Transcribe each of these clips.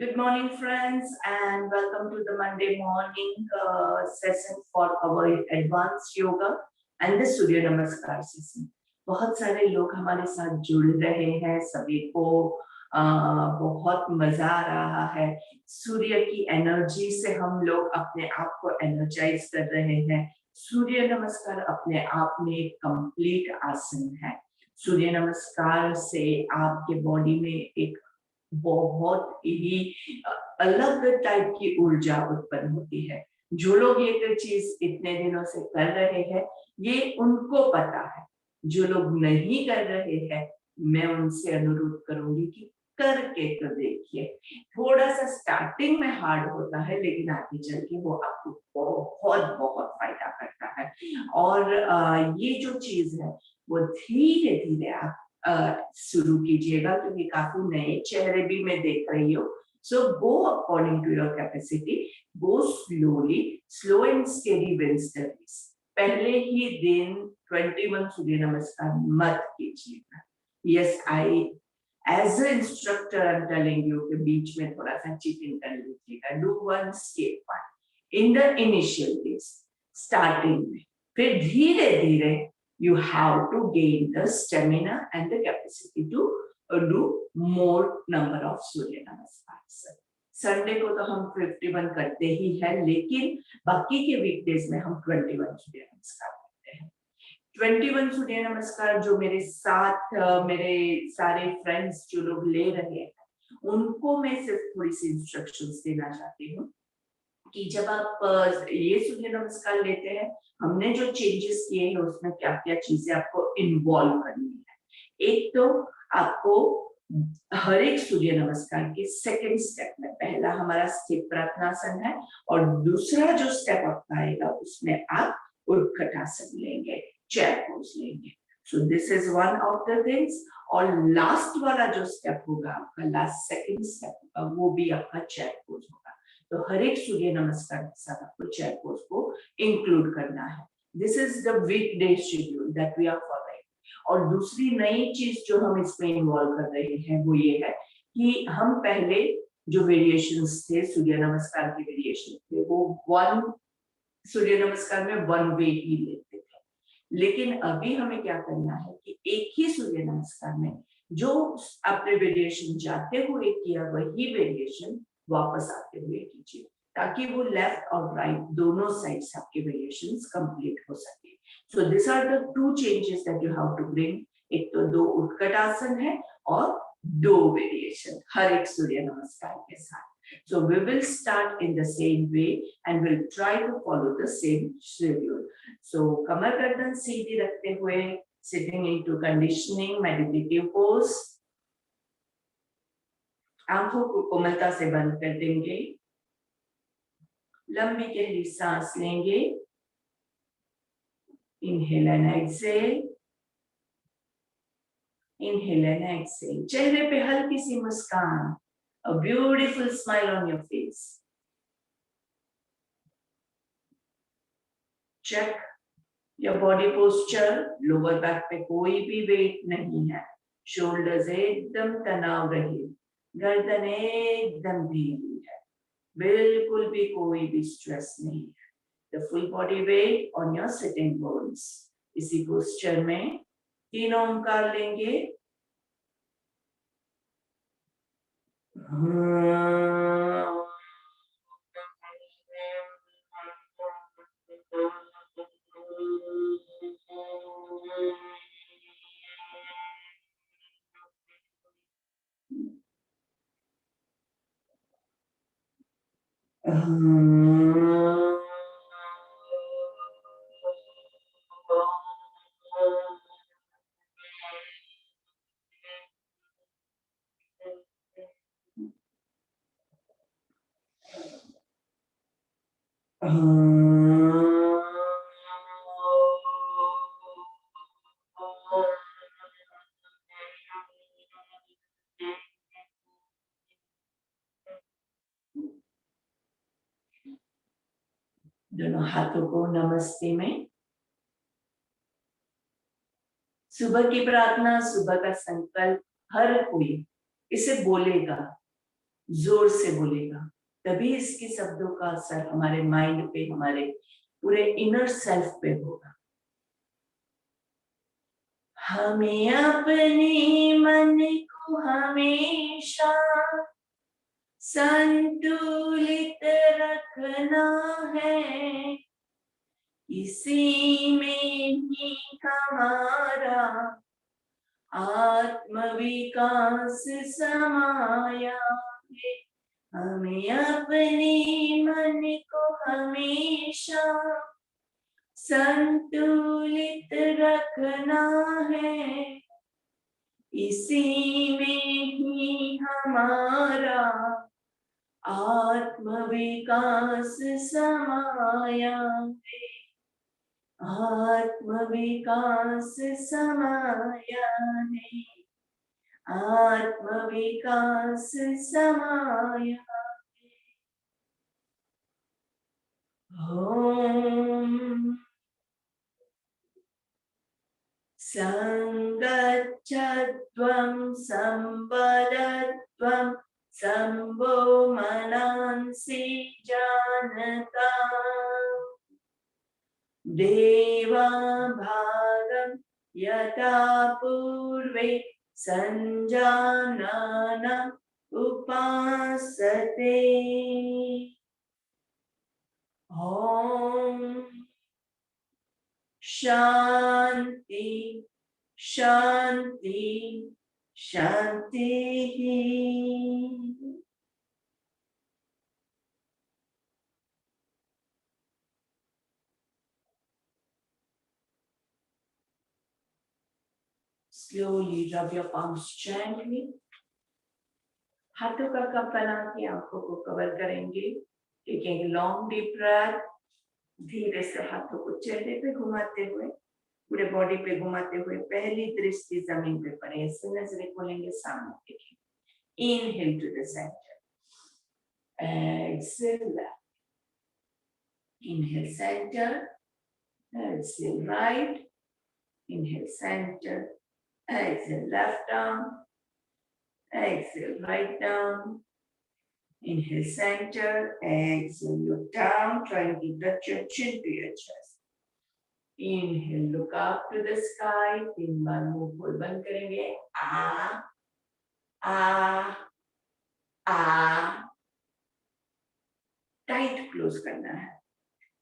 Good morning, friends, and welcome to the Monday morning session for our advanced yoga and the Surya Namaskar session. बहुत सारे लोग हमारे साथ जुड़ रहे हैं, सभी को बहुत मजा आ रहा है। सूर्य की एनर्जी से हम लोग अपने आप को एनर्जाइज कर रहे हैं। सूर्य नमस्कार अपने आप में एक कंप्लीट आसन है। सूर्य नमस्कार से आपके बॉडी में एक बहुत ही अलग टाइप की ऊर्जा उत्पन्न होती है। जो लोग ये चीज इतने दिनों से कर रहे हैं, ये उनको पता है। जो लोग नहीं कर रहे हैं, मैं उनसे अनुरोध करूंगी कि करके तो देखिए। थोड़ा सा स्टार्टिंग में हार्ड होता है, लेकिन आगे चल के वो आपको बहुत बहुत फायदा करता है। और ये जो चीज है वो धीरे धीरे आप शुरू कीजिएगा, क्योंकि काफी नए चेहरे भी मैं देख रही हूँ। So go according to your capacity, go slowly, slow and steady wins the race. पहले ही दिन 21 सूर्य नमस्कार मत कीजिएगा। Yes, as an instructor I'm telling you कि बीच में थोड़ा सा चीटिंग कर लीजिएगा। Do one skip one in the initial days, starting में। फिर धीरे धीरे you have to gain the stamina and the capacity to do more number of Surya Namaskars. Sunday को तो हम 51 करते ही हैं, लेकिन बाकी के वीकडेज में हम 21 सूर्य नमस्कार करते हैं। 21 सूर्य नमस्कार जो मेरे साथ मेरे सारे फ्रेंड्स जो लोग ले रहे हैं, उनको मैं सिर्फ थोड़ी सी इंस्ट्रक्शंस देना चाहती हूँ कि जब आप ये सूर्य नमस्कार लेते हैं, हमने जो चेंजेस किए हैं उसमें क्या क्या चीजें आपको इन्वॉल्व करनी है। एक तो आपको हर एक सूर्य नमस्कार के सेकंड स्टेप में, पहला हमारा स्थित प्रार्थनासन है और दूसरा जो स्टेप आपका आएगा उसमें आप उत्कटासन लेंगे, चेयर पोज लेंगे। So this is one of the things. और लास्ट वाला जो स्टेप होगा आपका, लास्ट सेकंड स्टेप, वो भी आपका चेयर पोज होगा। तो हर एक सूर्य नमस्कार के साथ आपको चेयर पोज को इंक्लूड करना है। This is the weekday schedule that we are following. और दूसरी नई चीज जो हम इसमें इन्वॉल्व कर रहे हैं वो ये है कि हम पहले जो वेरिएशंस थे, सूर्य नमस्कार के वेरिएशन थे, वो वन सूर्य नमस्कार में वन वेट ही लेते थे। लेकिन अभी हमें क्या करना है कि एक ही सूर्य नमस्कार में जो आपने वेरिएशन जाते हुए किया, वही वेरिएशन वापस आते हुए कीजिए, ताकि वो लेफ्ट और राइट दोनों साइड्स आपके वेरिएशंस कंप्लीट हो सके। So this are the two changes that you have to bring. एक तो 2 उत्कट आसन है और 2 वेरिएशन हर एक सूर्य नमस्कार के साथ। So we will start in the same way and we'll try to follow the same schedule. So कमर गर्दन सीधी रखते हुए sitting into conditioning meditative pose, आंखों को कोमलता से बंद कर देंगे, लंबी गहरी सांस लेंगे, inhale and exhale, inhale and exhale. चेहरे पे हल्की सी मुस्कान, a beautiful smile on your face. Check your body posture, lower back पे कोई भी वेट नहीं है, शोल्डर्स एकदम तनाव रहे, गर्दन एकदम ढीली है, बिल्कुल भी कोई भी स्ट्रेस नहीं है। The full body weight on your sitting bones. इसी पोस्चर में 3 ओंकार लेंगे। दोनों हाथों को नमस्ते में। सुबह की प्रार्थना, सुबह का संकल्प हर कोई इसे बोलेगा, जोर से बोलेगा, तभी इसके शब्दों का असर हमारे माइंड पे, हमारे पूरे इनर सेल्फ पे होगा। हमें अपने मन को हमेशा संतुलित रखना है, इसी में ही हमारा आत्मविकास समाया है। हमें अपने मन को हमेशा संतुलित रखना है, इसी में ही हमारा आत्मविकास समाया है। आत्मविकास समाया है, आत्मविकास समाया है। ओम संगच्छध्वं संवदध्वं संभो मनांसि जानता, देवा भागं यथा पूर्वे संजानन उपासते। ओम शांति शांति शांति। Slowly rub your palms gently. हाथों का कप बना के आंखों को कवर करेंगे। टेकिंग लॉन्ग डीप ब्रेथ, धीरे से हाथों को चेहरे पे घुमाते हुए, पूरे बॉडी पे घुमाते हुए पहली दृष्टि जमीन पे पड़े, ऐसे नजरें खोलेंगे, सामने देखें। Inhale to the center, exhale left, inhale center, exhale right, inhale center, exhale left arm, exhale right arm, inhale center, exhale look down, trying to touch your chin to your chest. Inhale, look up to the sky, 3 बार मुंह खोल बंद करेंगे, आ आ आ, tight close करना है।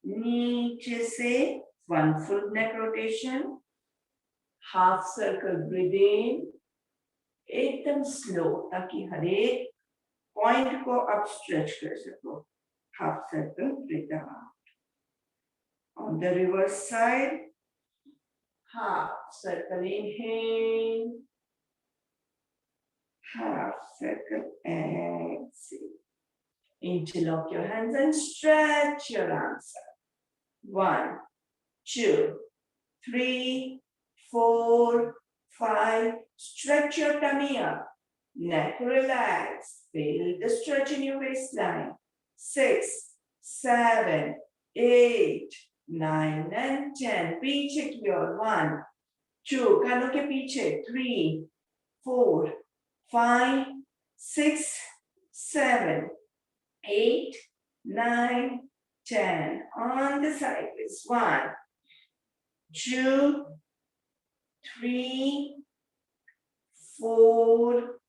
नीचे से 1 full neck rotation, half circle breathe in, एकदम slow, ताकि हर एक पॉइंट को आप स्ट्रेच कर सको। Half circle breathe out. On the reverse side, half circle inhale, half circle exhale. Interlock your hands and stretch your arms up. 1, 2, 3, 4, 5. Stretch your tummy up. Neck relax. Feel the stretch in your waistline. 6, 7, 8, 9 and 10. पीछे की ओर 1, 2. कानों के पीछे 3, 4, 5, 6, 7, 8, 9, 10. On the sideways. 1, 2, 3, 4,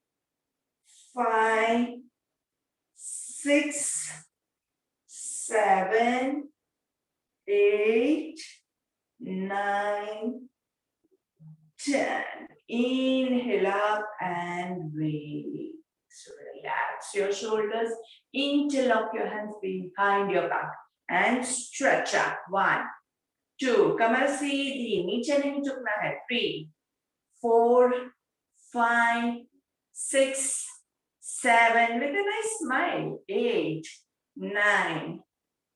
5, 6, 7, 8, 9, 10. Inhale up and release. So relax your shoulders, interlock your hands behind your back and stretch up. 1, 2, कमर सीधी, नीचे नहीं झुकना है. 3, 4, 5, 6, 7, with a nice smile. 8, 9,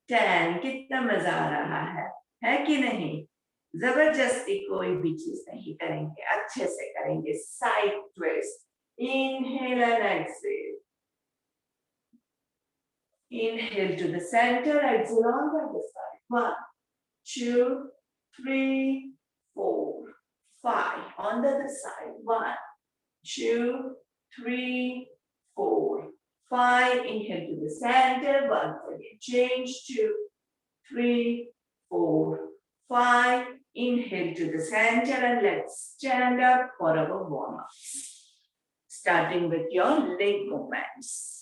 10. कितना मजा आ रहा है कि नहीं? जबरदस्ती कोई भी चीज नहीं करेंगे, अच्छे से करेंगे. Side twist. Inhale and exhale. Inhale to the center, exhale on the other side. 1, 2, 3, 4, 5. On the other side. 1, 2, 3, 4, 5, inhale to the center, once again change, 2, 3, 4, 5, inhale to the center, and let's stand up for our warm-ups. Starting with your leg movements.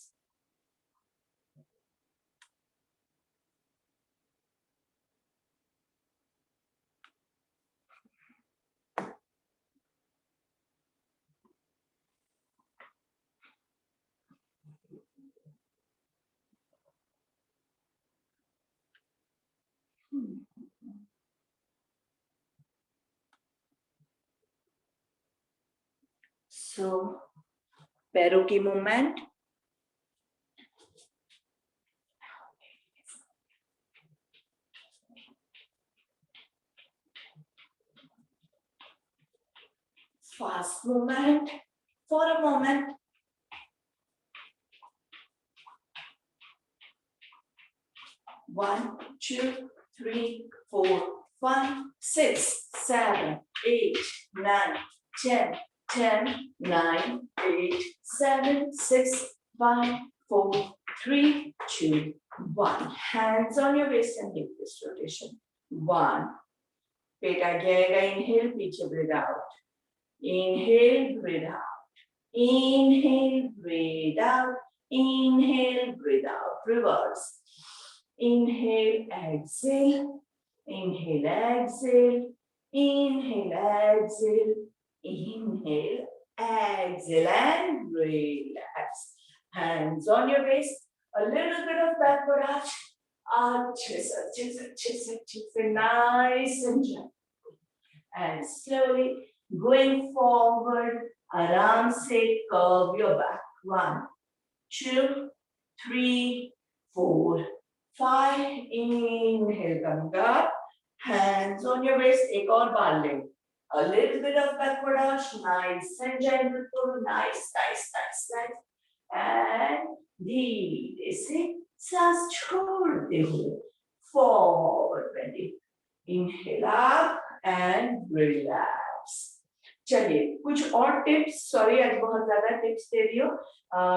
So, पैरों की movement, fast movement for a moment. One, 2, 3, 4, 5, 6, 7, 8, 9, 10, 10, 9, 8, 7, 6, 5, 4, 3, 2, 1. Hands on your waist and hip twist rotation. 1. पेट आगे आएगा, inhale, पीछे breathe out. Inhale, breathe out. Inhale, breathe out. Inhale, breathe out. Reverse. Inhale, exhale. Inhale, exhale. Inhale, exhale. Inhale, exhale, and relax. Hands on your waist. A little bit of backward arch. Arches, arches, arches, arches. Nice and gentle. And slowly going forward. Aram se curve your back. 1, 2, 3, 4, 5. Inhale, coming up. Hands on your waist. एक और बार ले. A little bit of backward arch. Nice and gentle pull. Nice, nice, nice, nice. And धीरे से सांस छोड़ते हुए forward bending. Inhale up and relax. चलिए कुछ और टिप्स, सॉरी आज बहुत ज्यादा टिप्स दे रही हूँ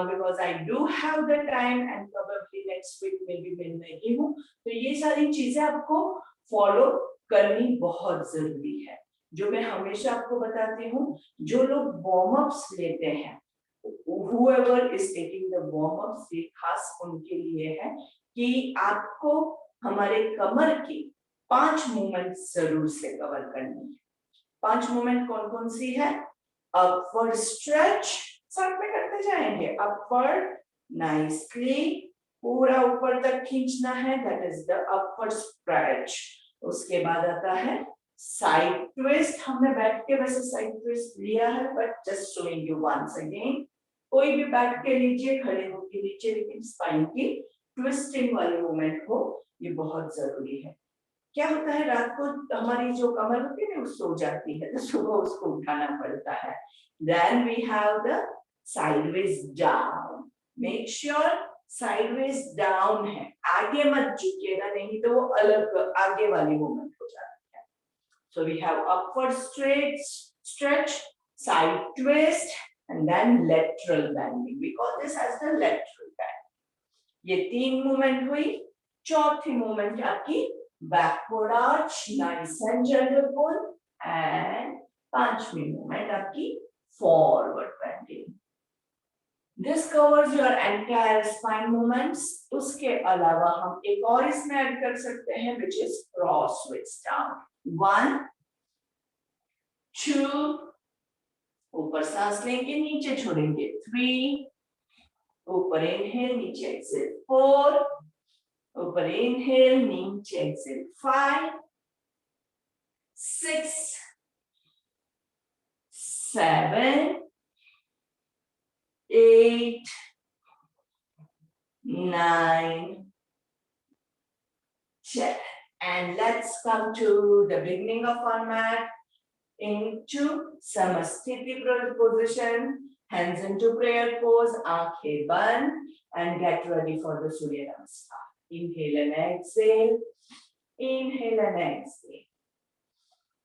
because I do have the time and probably next week में भी मैं नहीं हूँ, तो ये सारी चीजें आपको फॉलो करनी बहुत जरूरी है। जो मैं हमेशा आपको बताती हूँ, जो लोग वार्म अप्स लेते हैं, whoever is taking the warm ups, ये खास उनके लिए है कि आपको हमारे कमर की 5 मूवमेंट जरूर से कवर करनी है। 5 मूवमेंट कौन कौन सी है? अपवर्ड स्ट्रेच, साथ में करते जाएंगे। अपवर्ड, नाइसली पूरा ऊपर तक खींचना है, that is the upward stretch. उसके बाद आता है साइड ट्विस्ट। हमने बैठ के वैसे साइड ट्विस्ट लिया है, but just showing you once again. कोई भी बैठ के लीजिए, खड़े होके लीजिए, लेकिन स्पाइन की ट्विस्टिंग वाली मूवमेंट हो, ये बहुत जरूरी है। क्या होता है, रात को हमारी जो कमर होती है ना, वो सो जाती है, तो सुबह उसको उठाना पड़ता है। Then we have the sideways down. Make sure sideways down है, आगे मत झुकिएगा, नहीं तो वो अलग आगे वाली मूवमेंट हो जाती है। So we have upward stretch, side twist, and then lateral bending. We call this as the lateral bend. ये 3 मूवमेंट हुई। चौथी मूवमेंट आपकी backward arch, nice and gentle pull, and 5वीं मूवमेंट आपकी forward bending. This covers your entire spine movements. उसके अलावा हम एक और इसमें ऐड कर सकते हैं, which is cross switch down. 1, 2, ऊपर सांस लेंगे, नीचे छोड़ेंगे, 3, ऊपर इनहेल, नीचे एक्सेल, 4, ऊपर इनहेल, नीचे Excel, 5, 6, 7, 8, 9, 10. And let's come to the beginning of our mat. Into Samasthiti position, hands into prayer pose, aankhein band, and get ready for the Surya Namaskar. Inhale and exhale. Inhale and exhale.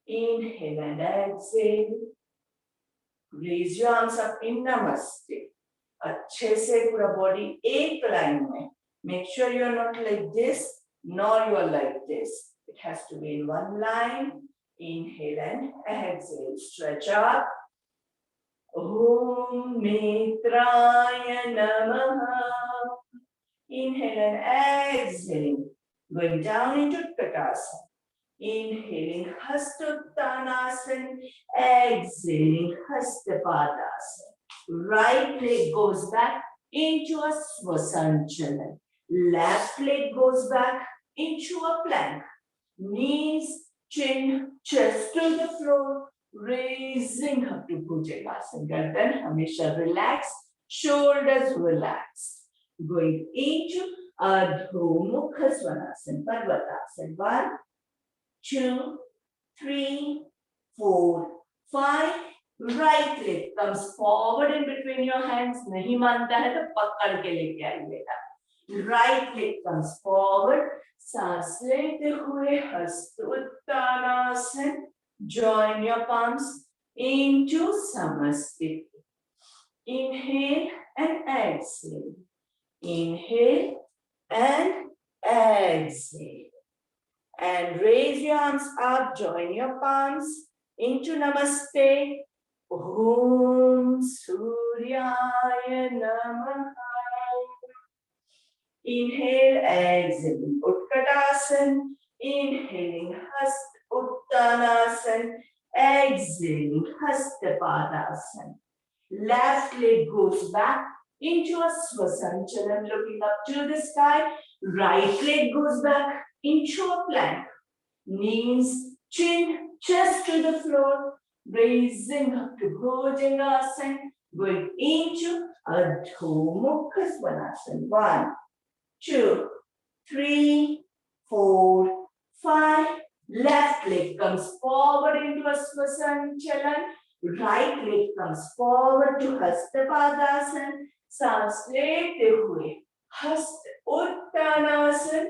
Inhale and exhale. Raise your arms up in Namaste. अच्छे से पूरा body एक line में. Make sure you are not like this, nor you are like this. It has to be in one line. Inhale and exhale. Stretch up. Om Mitraya Namaha. Inhale and exhale. Going down into Utkatasana. Inhaling Hastuttanasana. Exhaling Hastapadasana. Right leg goes back into a Swasanchalan. Left leg goes back into a plank. Knees, chin, chest to the floor, raising up to Bhujangasana. Gardan hamesha relaxed, shoulders relaxed. Going into Adho Mukha Svanasana, Parvatasana. 1, 2, 3, 4, 5. Right leg comes forward in between your hands. नहीं मानता है तो पकड़ के लेके आइएगा. Right leg comes forward. सांस लेते हुए हस्त Uttanasana. Join your palms into Samasthiti. Inhale and exhale. Inhale and exhale. And raise your arms up. Join your palms into Namaste. Om Suryaya Namaha. Inhale, exhale, Utkatasana. Inhaling, Hasta Uttanasana. Exhaling, Hastapadasana. Left leg goes back into a Swasanchalan, looking up to the sky. Right leg goes back into a plank. Knees, chin, chest to the floor. Raising up to Bhujangasana. Going into Adho Mukha Svanasana. 1, 2, 3, 4, 5. Left leg comes forward into a Swasanchalan. Right leg comes forward to Hastapadasana. सांस लेते हुए हस्त Uttanasana.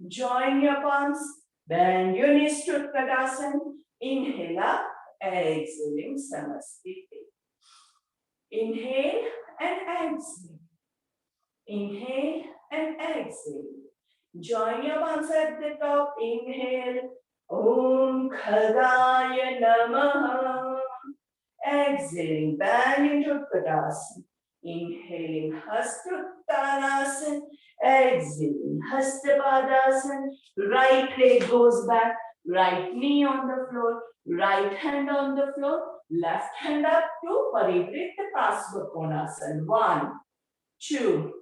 Join your palms. Bend your knees to Utkatasana. Inhale up. Exhaling Samasthiti. Inhale and exhale. Inhale and exhale. Join your palms at the top. Inhale. Om Khagaya Namaha. Exhaling, bend into Utkatasana. Inhaling Hastuttanasana. Exhaling Hastapadasana. Right leg goes back. Right knee on the floor. Right hand on the floor. Left hand up to Parivritta Pasvakonasana. 1, 2,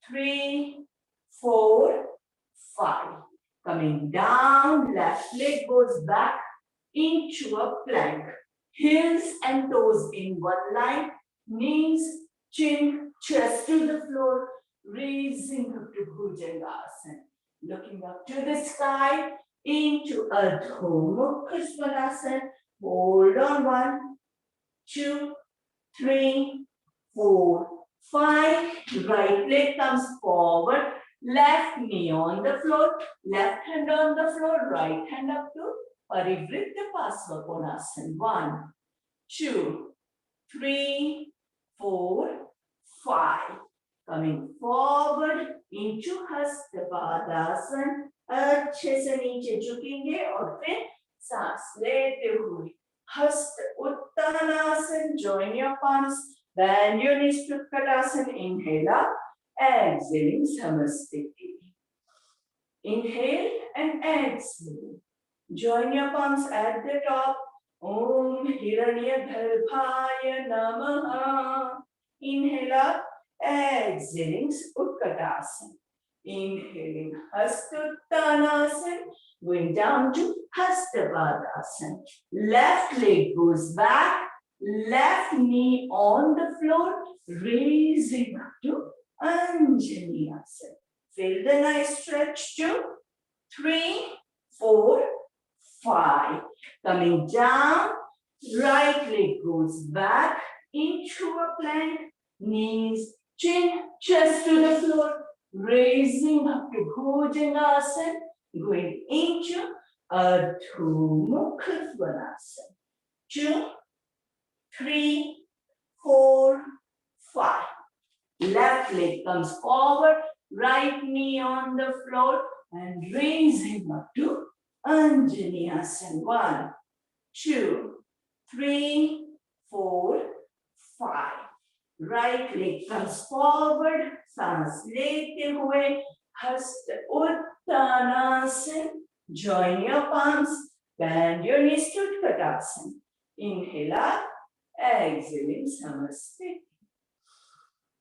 3, 4, 5. Coming down, left leg goes back into a plank. Heels and toes in one line. Knees, chin, chest to the floor. Raising up to Bhujangasana. Looking up to the sky. Into Adho Mukha Svanasana. Hold on. 1, 2, 3, 4, 5. Right leg comes forward. Left knee on the floor. Left hand on the floor. Right hand up to Parivritta Pasvakonasana. 1, 2, 3, 4, 5. Coming forward into Hastapadasana. अच्छे से नीचे झुकेंगे और फिर सांस लेते हुए हस्त Uttanasana. Join your palms. Bend your knees to Utkatasana. Inhale up. Exhaling Samasthiti. Inhale and exhale. Join your palms at the top. Om Hiranyagarbhaya Namaha. Inhale up. Exhaling Utkatasana. Inhaling Hastuttanasana. Going down to Hastapadasana. Left leg goes back. Left knee on the floor. Raising up to Anjaneyasana. Feel the nice stretch. 2, 3, 4, 5. Coming down. Right leg goes back into a plank. Knees, chin, chest to the floor. Raising up to Bhujangasana. Going into Adho Mukha Svanasana. 2, 3, 4, 5. Left leg comes forward, right knee on the floor, and raising up to Anjani Asana. 1, 2, 3, 4, 5. Right leg comes forward, सांस लेते हुए हस्त Uttanasana. Join your palms, bend your knees to Utkatasana. Inhale up, exhaling Samasthiti.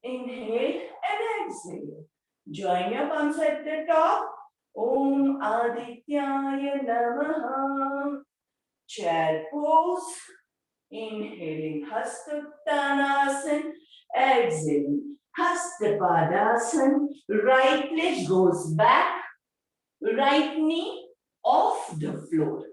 Inhale and exhale. Join your palms at the top. Om Adityaya Namaha. Chair pose. Inhaling Hastuttanasana. Exhaling Hastapadasana. Right leg goes back. Right knee off the floor.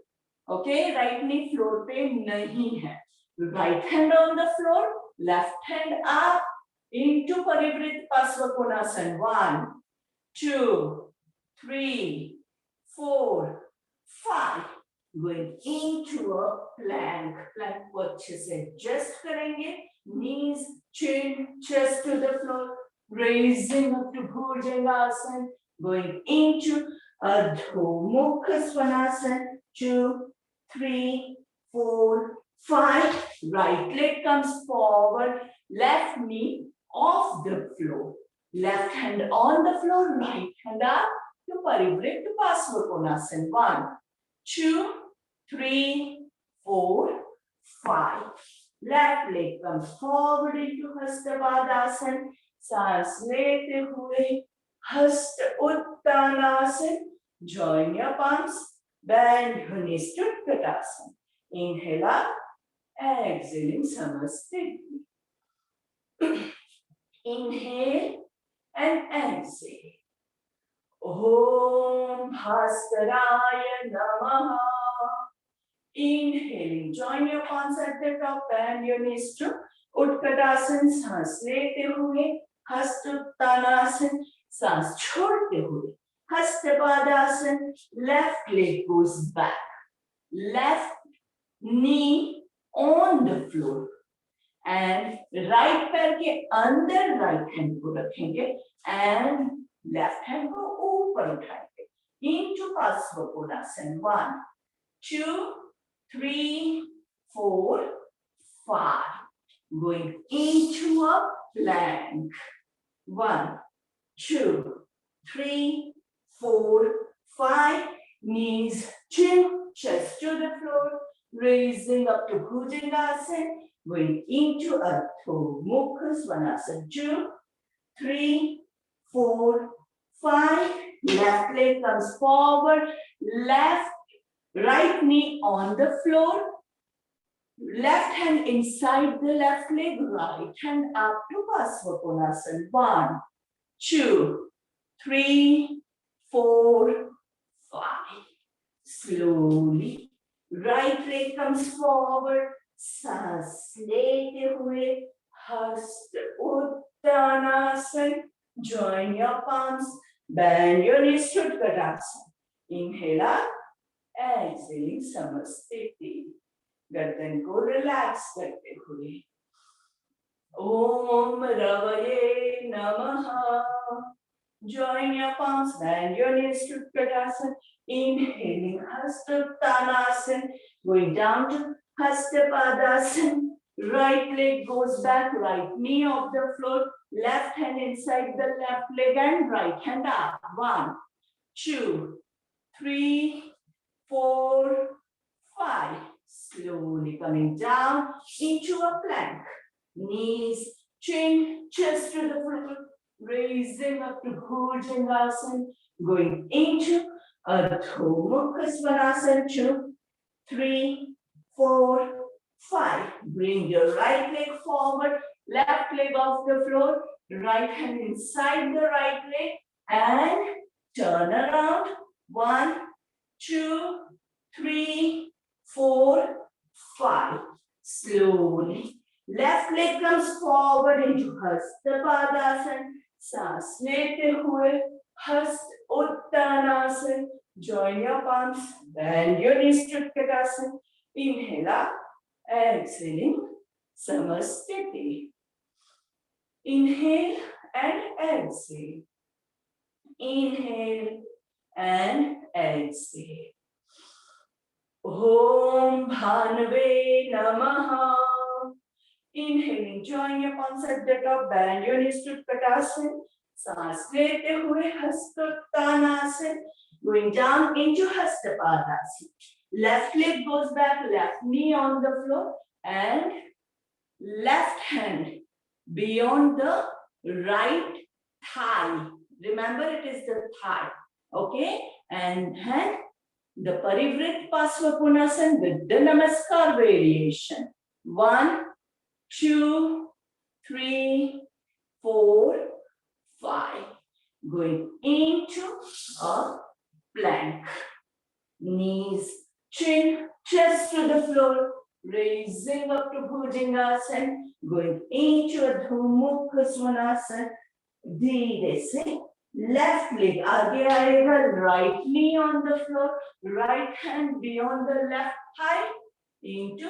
Okay, right knee floor पे नहीं है. Right hand on the floor, left hand up into Parivritta Pasvakonasana. 1, 2, 3, 4, 5. Going into a plank. Plank को अच्छे से adjust करेंगे. Knees, chin, chest to the floor. Raising up to Bhujangasana. Going into Adho Mukha Svanasana. 2, 3, 4, 5. Right leg comes forward. Left knee off the floor. Left hand on the floor. Right hand up to Parivritta Pasvakonasana. 1, 2, 3, 4, 5. Left leg comes forward into Hastapadasana. सांस लेते हुए हस्त Uttanasana. Join your palms. Bend your knees to Utkatasana. Inhale up, exhaling Samasthiti. Inhale and exhale. Om Bhaskaraya Namaha. Inhaling, join your palms at the top, bend your knees to Utkatasana. सांस लेते हुए हस्तोत्तानासन. सांस छोड़ते हुए Hastapadasana. Left leg goes back. Left knee on the floor. And right पैर के अंदर right hand को रखेंगे and left hand को ऊपर उठाएंगे. Into Pasvakonasana. 1, 2, 3, 4, 5. Going into a plank. 1, 2, 3, 4, 5. Knees, chin, chest to the floor. Raising up to Bhujangasana. Going into Adho Mukha Svanasana. 2, 3, 4, 5. Left leg comes forward. Right knee on the floor. Left hand inside the left leg. Right hand up to Pasvakonasana. 1, 2, 3, 4, 5. Slowly. Right leg comes forward. सांस लेते हुए हस्त Uttanasana. Join your palms. Bend your knees to Utkatasana. Inhale up. Exhaling Samasthiti. गर्दन को relax करते हुए ओम रवये नमः. Join your palms, bend your knees to Utkatasana. Inhaling Hastuttanasana. Going down to Hastapadasana. Right leg goes back, right knee off the floor. Left hand inside the left leg and right hand up. 1, 2, 3, 4, 5. Slowly coming down into a plank. Knees, chin, chest to the floor. Raising up to Bhujangasana. Going into Adho Mukha Svanasana. 2, 3, 4, 5. Bring your right leg forward. Left leg off the floor. Right hand inside the right leg. And turn around. 1, 2, 3, 4, 5. Slowly. Left leg comes forward into Hastapadasana. सांस लेते हुए हस्त Uttanasana. Join your palms. Bend your knees to Utkatasana. Inhale up. Exhaling Samasthiti. Inhale and exhale. Inhale and exhale. Om Bhanave Namaha. Inhaling, join your palms at the top, bend your knees to Utkatasana. सांस लेते हुए हस्तोत्तानासन, going down into Hastapadasana. Left leg goes back, left knee on the floor, and left hand beyond the right thigh. Remember, it is the thigh. Okay? And hand the Parivrit Pasvakonasana with the Namaskar variation. 1, 2, 3, 4, 5. Going into a plank. Knees, chin, chest to the floor. Raising up to Bhujangasana. Going into a Dhumukha Svanasana. धीरे से left leg आगे आएगा, right knee on the floor, right hand beyond the left thigh into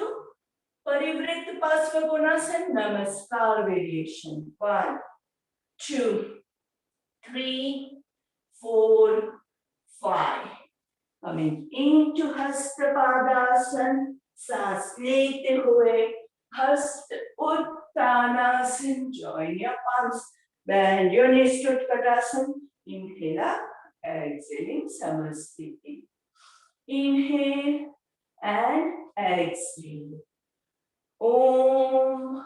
Parivrit Pasvakonasana Namaskar variation. 1, 2, 3, 4, 5. Coming into Hastapadasana, सांस लेते हुए हस्त Uttanasana. Join your palms. Bend your knees to Utkatasana. Inhale, exhaling Samasthiti. Inhale and exhale. Om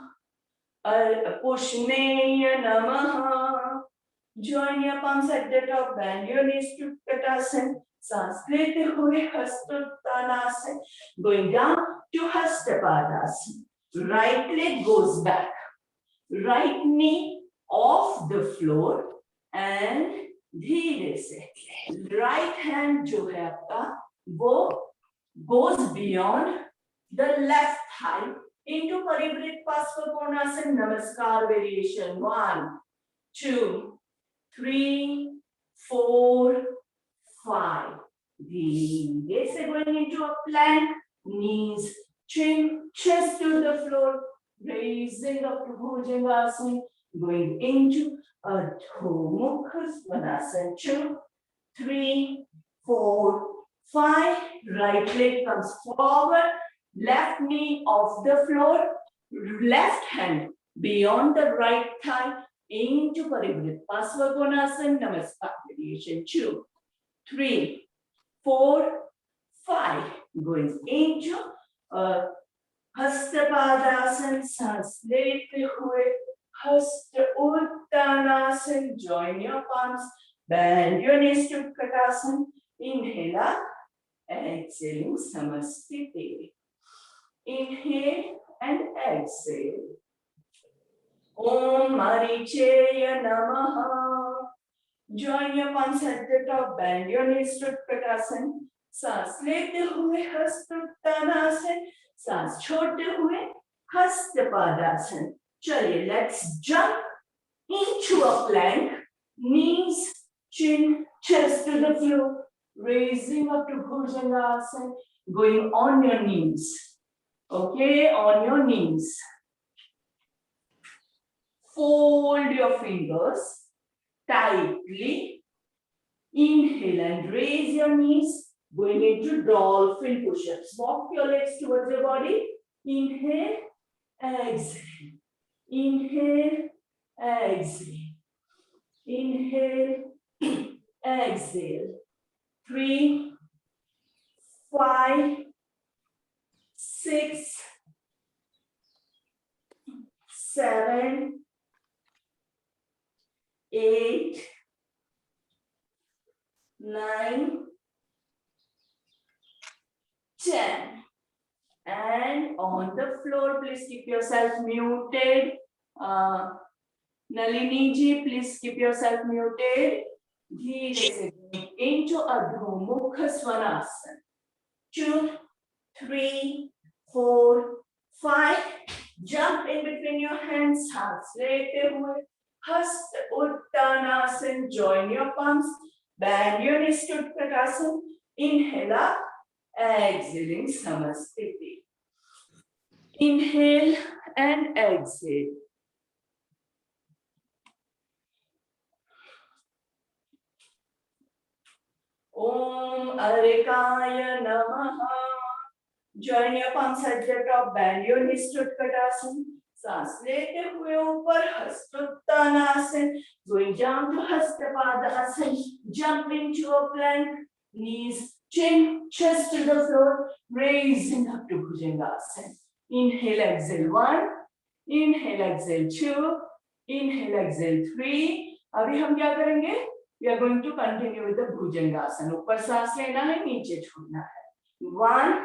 Pushneya Namaha. Join your palms at the top. Bend your knees to Utkatasana. सांस लेते हुए हस्तोत्तानासन. Going down to Hastapadasana. Right leg goes back. Right knee off the floor and धीरे से right hand जो है आपका वो goes beyond the left thigh into Parivrit Pasvakonasana Namaskar variation. 1, 2, 3, 4, 5. धीरे से going into a plank. Knees, chin, chest to the floor. Raising up to Bhujangasana, going into a Dhumukha Svanasana. 2, 3, 4, 5. Right leg comes forward, left knee off the floor, left hand beyond the right thigh into Parivrit Pasvakonasana Namaskar variation. 2, 3, 4, 5. Going into a Hastapadasana. सांस लेते हुए हस्त Uttanasana. Join your palms. Bend your knees to Utkatasana. Inhale, exhaling Samasthiti. Inhale and exhale. Om Maricheya Namaha. Join your palms at the top. Bend your knees to Utkatasana. सांस लेते हुए हस्तोत्तानासन. सांस छोड़ते हुए हस्तपादासन. चलिए, let's jump into a plank. Knees, chin, chest to the floor. Raising up to Bhujangasana. Going on your knees. Okay, on your knees. Fold your fingers tightly. Inhale and raise your knees. Going into dolphin push-ups. Walk your legs towards your body. Inhale, exhale. Inhale, exhale. Inhale, exhale. 3, 5, 6, 7, 8, 9, 10. And on the floor, please keep yourself muted. Nalini ji, please keep yourself muted. Dhire se into Adho Svanasana. 2, 3, 4, 5. Jump in between your hands. सांस लेते हुए हस्त Uttanasana. Join your palms. Bend your knees to Utkatasana. Inhale, exhaling Samasthiti. Inhale and exhale. Om Arikaya Namaha. Join your palms at the top, bend your knees to Utkatasana. सांस लेते हुए ऊपर हस्तोत्तानासन, going down to Hastapadasana, jump into a plank, knees, chin, chest to the floor, raising up to Bhujangasana. Inhale, exhale 1, inhale, exhale 2, inhale, exhale 3. अभी हम क्या करेंगे? We are going to continue with the Bhujangasana. ऊपर सांस लेना है, नीचे छोड़ना है. 1,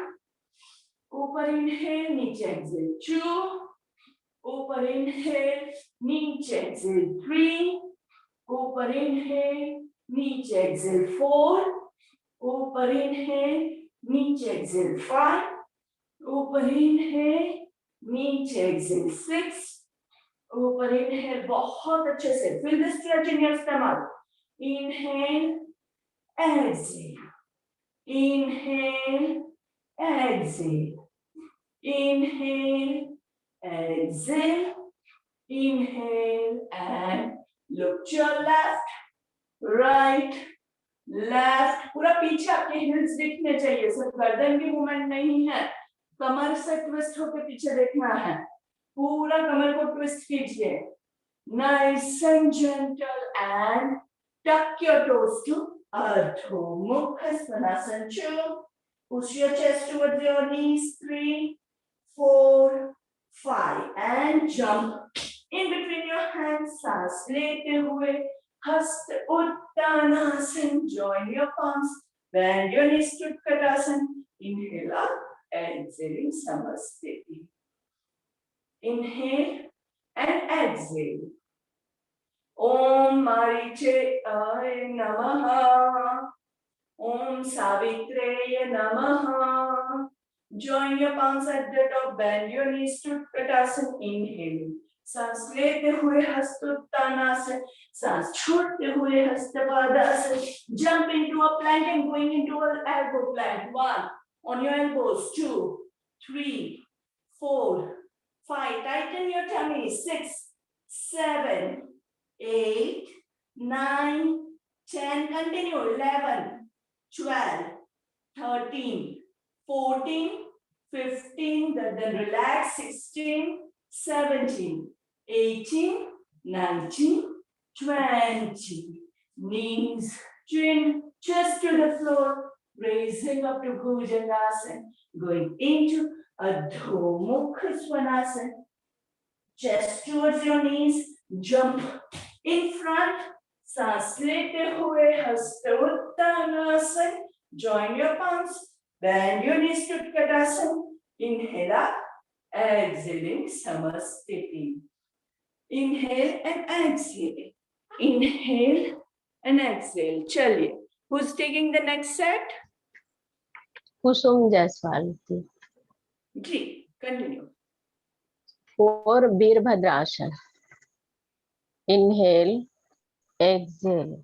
ऊपर inhale, नीचे exhale 2. ऊपर inhale, नीचे exhale 3. ऊपर inhale, नीचे exhale 4. ऊपर inhale, नीचे exhale 5. ऊपर inhale, नीचे exhale 6. ऊपर inhale बहुत अच्छे से. Feel the stretch in your stomach. Inhale, exhale. Inhale, exhale. Inhale, exhale. Inhale and look to your left, right, left. पूरा पीछे आपके हिल्स दिखने चाहिए, सिर्फ गर्दन की मूवमेंट नहीं है. कमर से ट्विस्ट होकर पीछे देखना है. पूरा कमर को ट्विस्ट कीजिए. Nice and gentle and tuck your toes to Ardha Mukha Svanasana 2. Push your chest towards your knees. 3, 4, 5 and jump in between your hands. सांस लेते हुए हस्त Uttanasana. Join your palms. Bend your knees to Utkatasana. Inhale up, exhaling Samasthiti. Inhale and exhale. Om Marichaya Namaha. Om Savitraya Namaha. Join your palms at the top, bend your knees to Utkatasana. Inhale. सांस लेते हुए हस्तोत्तानासन. सांस छोड़ते हुए Hastapadasana. Jump into a plank and going into an elbow plank. 1, on your elbows. 2, 3, 4, 5. Tighten your tummy. 6, 7, 8, 9, 10. Continue. 11, 12, 13, 14, 15. Then relax. 16, 17, 18, 19, 20. Knees, chin, chest to the floor. Raising up to Bhujangasana. Going into Adho Mukha Svanasana. Chest towards your knees. Jump in front. सांस लेते हुए हस्त Uttanasana. Join your palms. Bend your knees to Utkatasana. Inhale up. Exhaling Samasthiti. Inhale and exhale. Inhale and exhale. Chaliye. Who's taking the next set? कुसुम जायसवाल थी. Ji, continue. 4 Virabhadrasana. Inhale, exhale.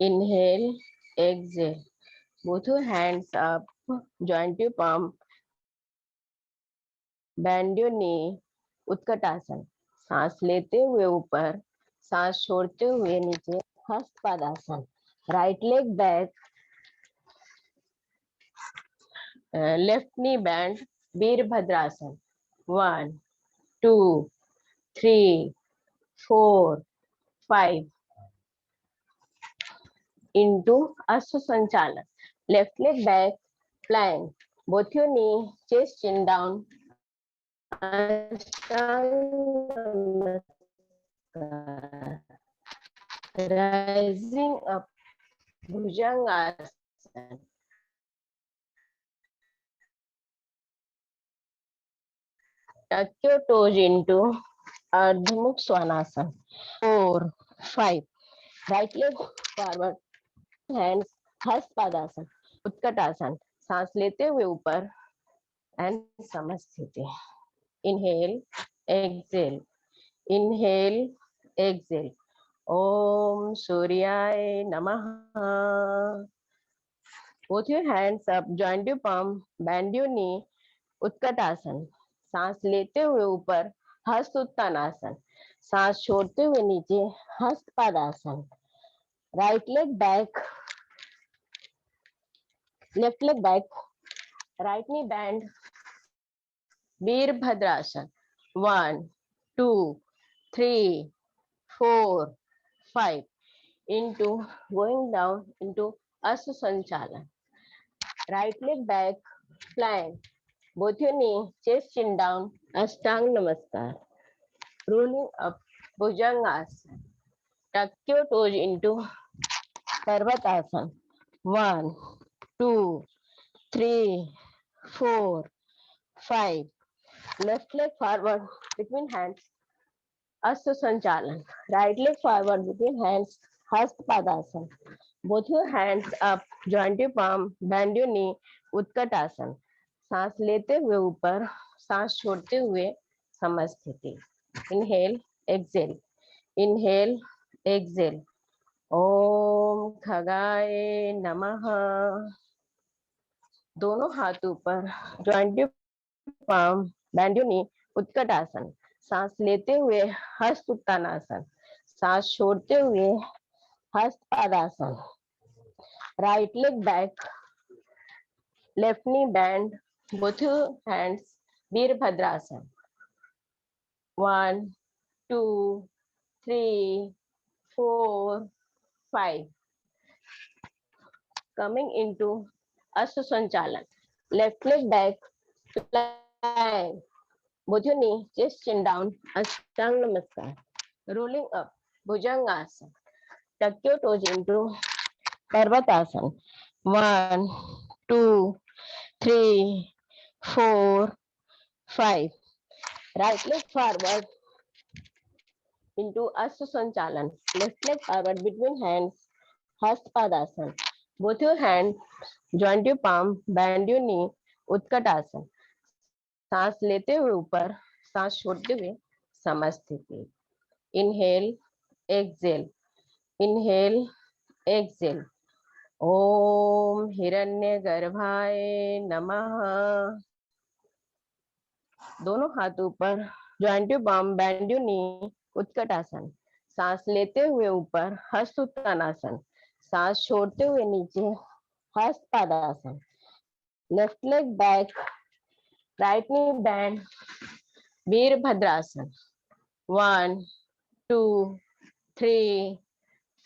Inhale, exhale. Both your hands up. Joint your palm. Bend your knee. Utkatasana. सांस लेते हुए ऊपर, सांस छोड़ते हुए नीचे. Hastapadasana. Right leg back. Left knee bend. वीरभद्रासन. 1, 2, 3, 4, 5. Into Asha Sanchalan. Left leg back, plank. Both your knee, chest chin down. Rising up, Bhujangasana. Tuck your toes into Ardha Mukha Svanasana. 4, 5. Right leg forward. Hands Hastapadasana. Utkatasana. सांस लेते हुए ऊपर and समस्थिति. Inhale, exhale. Inhale, exhale. Om Suryaya Namaha. Both your hands up, join your palm, bend your knee. Utkatasana. सांस लेते हुए ऊपर हस्त उत्तानासन. सांस छोड़ते हुए नीचे Hastapadasana. Right leg back. left leg back, right knee bend, Veerbhadrasana. 1, 2, 3, 4, 5. Into going down into Asana Sanchalan. Right leg back, plank. Both your knee, chest chin down, Ashtanga Namaskar. Rolling up, Bhujangasana. Tuck your toes into Parvatasana. 1, 2, 3, 4, 5. Left leg forward between hands, Asta Sanchalan. Right leg forward between hands, Hasta Padasana. Both your hands up, joint your palm, bend your knee, Utkatasana. सांस लेते हुए ऊपर, सांस छोड़ते हुए समस्थिति. Inhale, exhale. Inhale, exhale. ओम खगाय नमः. दोनों हाथ ऊपर, joint your palm, bend your knee, Utkatasana. सांस लेते हुए हस्त उत्तानासन. सांस छोड़ते हुए हस्त पादासन. Right leg back, left knee bend, both hands, वीरभद्रासन. 1, 2, 3, 4, 5. Coming into Asana Sanchalan. Left leg back, plank. Both your knee, chest chin down, Ashtanga Namaskar. Rolling up, Bhujangasana. Tuck your toes into Parvatasana. 1, 2, 3, 4, 5. Right leg forward into Asana Sanchalan. Left leg forward between hands, Hasta Padasana. Both your hands, joint your palm, bend your knee, Utkatasana. सांस लेते हुए ऊपर, सांस छोड़ते हुए समस्थिति. Inhale, exhale. Inhale, exhale. ओम हिरण्यगर्भाय नमः. दोनों हाथ ऊपर, joint your palm, bend your knee, Utkatasana. सांस लेते हुए ऊपर, हस्त उत्तानासन. सांस छोड़ते हुए नीचे, हस्त पादासन. Left leg back, right knee bend, वीरभद्रासन. 1, 2, 3,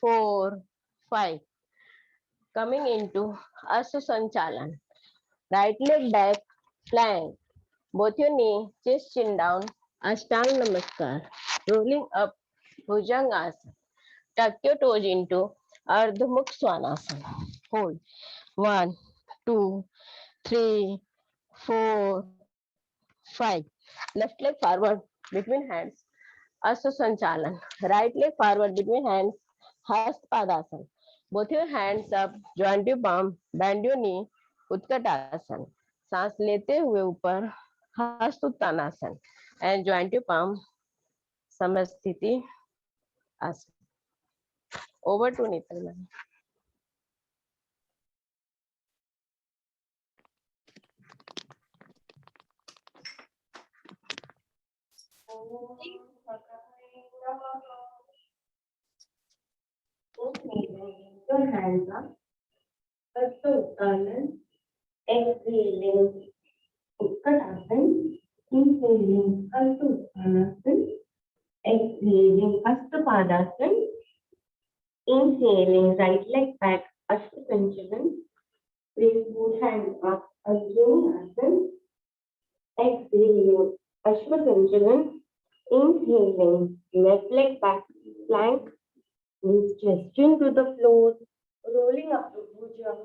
4, 5. Coming into Asana Sanchalan. Right leg back, plank. Both your knee, chest chin down, Ashtanga Namaskar. Rolling up, Bhujangasana. Tuck your toes into Ardha Mukha Svanasana. Hold. 1, 2, 3, 4, 5. Left leg forward between hands, Asana Sanchalan. Right leg forward between hands, Hasta Padasana. Both your hands up, joint your palm, bend your knee, Utkatasana. सांस लेते हुए ऊपर, हस्त Uttanasana. And joint your palm, समस्थिति आसन. Over to Nital ma'am. Your hands up. Hasta Uttanam. Exhaling. Utkatasana. Inhaling. Hasta Uttanasana. Exhaling. Hasta Padasana. Inhaling. Right leg back. Ashta Sanchalan. Place both hands up. Ajnasana. Exhaling. Ashta Sanchalan. Inhaling. Left leg back. Plank. Knees gesturing to the floor, rolling up to Bhujan.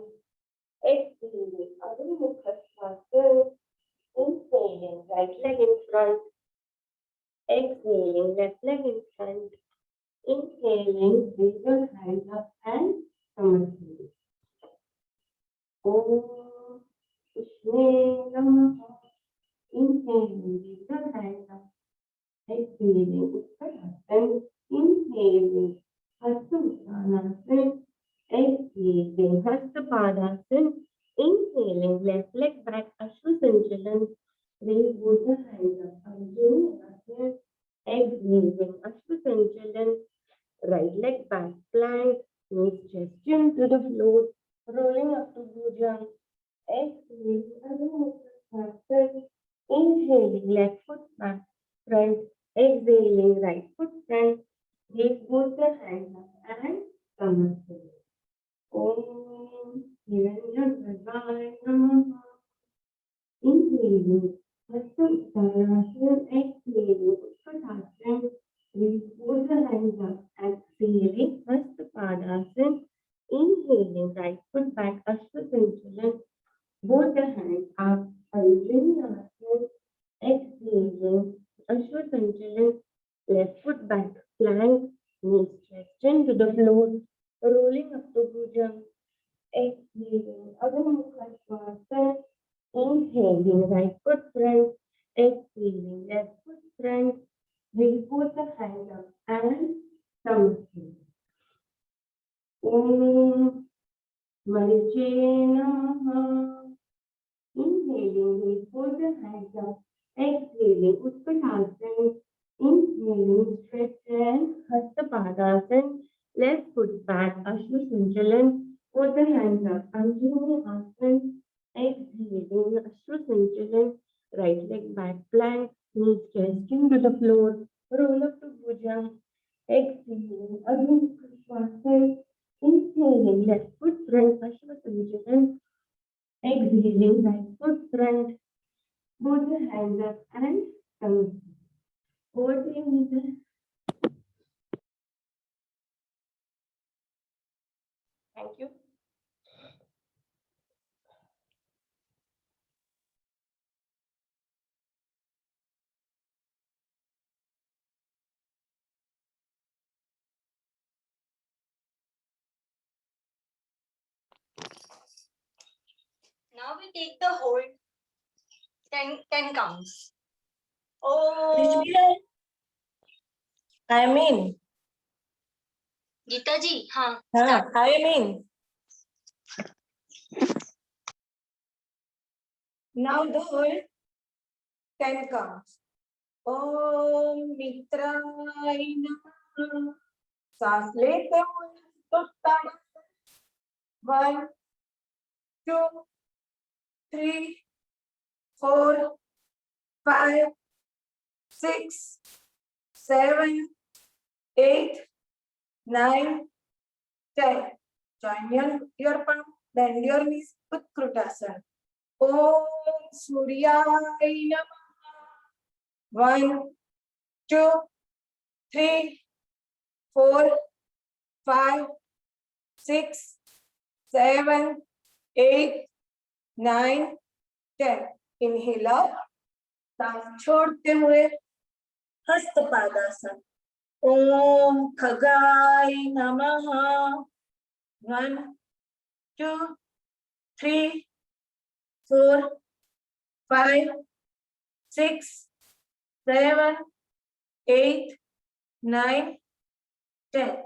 Exhaling, Adho Mukha Svanasana. Inhaling, right leg in front. Exhaling, left leg in front. Inhaling, raise your hands up and Samasthiti. Om Krishna Namaha. Inhaling, raise your hands up. Exhaling, Uttanasana. Inhaling. Hasta Uttanasana. Exhaling, Hasta Padasana. Inhaling, left leg back, Ashwa Sanchalan. Raise both the hands up. Arjuna. Exhaling, Ashwa Sanchalan. Right leg back, plank. Knees gesturing to the floor. Rolling up to Bhujan. exhaling, inhaling, left foot back, front, exhaling, right foot front, raise both the hands up and come up. Om Hiranyagarvaya Namaha. Inhaling, Hasta Uttanasana, exhaling, Uttanasana, raise both the hands up, exhaling, Hasta Padasana, inhaling, right foot back, Ashwasanchalan, both the hands up, Arjunasana, exhaling, Ashwasanchalan, left foot back, plank, knees stretching to the floor, rolling up to Bhujam, exhaling, Adho Mukha Svanasana, inhaling, right foot front, exhaling, left foot front, raise both the hands up and namaste. Om Mariche Namaha. Inhaling, raise both the hands up, exhaling, Uttanasana, inhaling, stretch and Hasta Padasana, left foot back, Ashwasanchalan, both the hands up, Anjali Asana, exhaling, Ashwasanchalan, right leg back plank, knees stretching to the floor, roll up to Bhujam, exhaling, Adho Mukha Svanasana, inhaling, left foot front, Ashwasanchalan, exhaling, right foot front, both the hands up and come. Over to you, Nita. Thank you. Now we take the hold 10 counts. Oh, Oh, I mean, Gita ji, हाँ, I mean. Now the whole 10 counts. Om Mitraय Namaha. सांस लेते हुए तो ताड़ा 1, 2, 3, 4, 5, 6, 7, 8, 9, 10. Join your palm, bend your knees, Utkrutasana. Om Suryaya Namaha. 1, 2, 3, 4, 5, 6, 7, 8, 9, 10. Inhale up. सांस छोड़ते हुए हस्तपादासन. ओम खगाय नमः. 1, 2, 3, 4, 5, 6, 7, 8, 9, 10.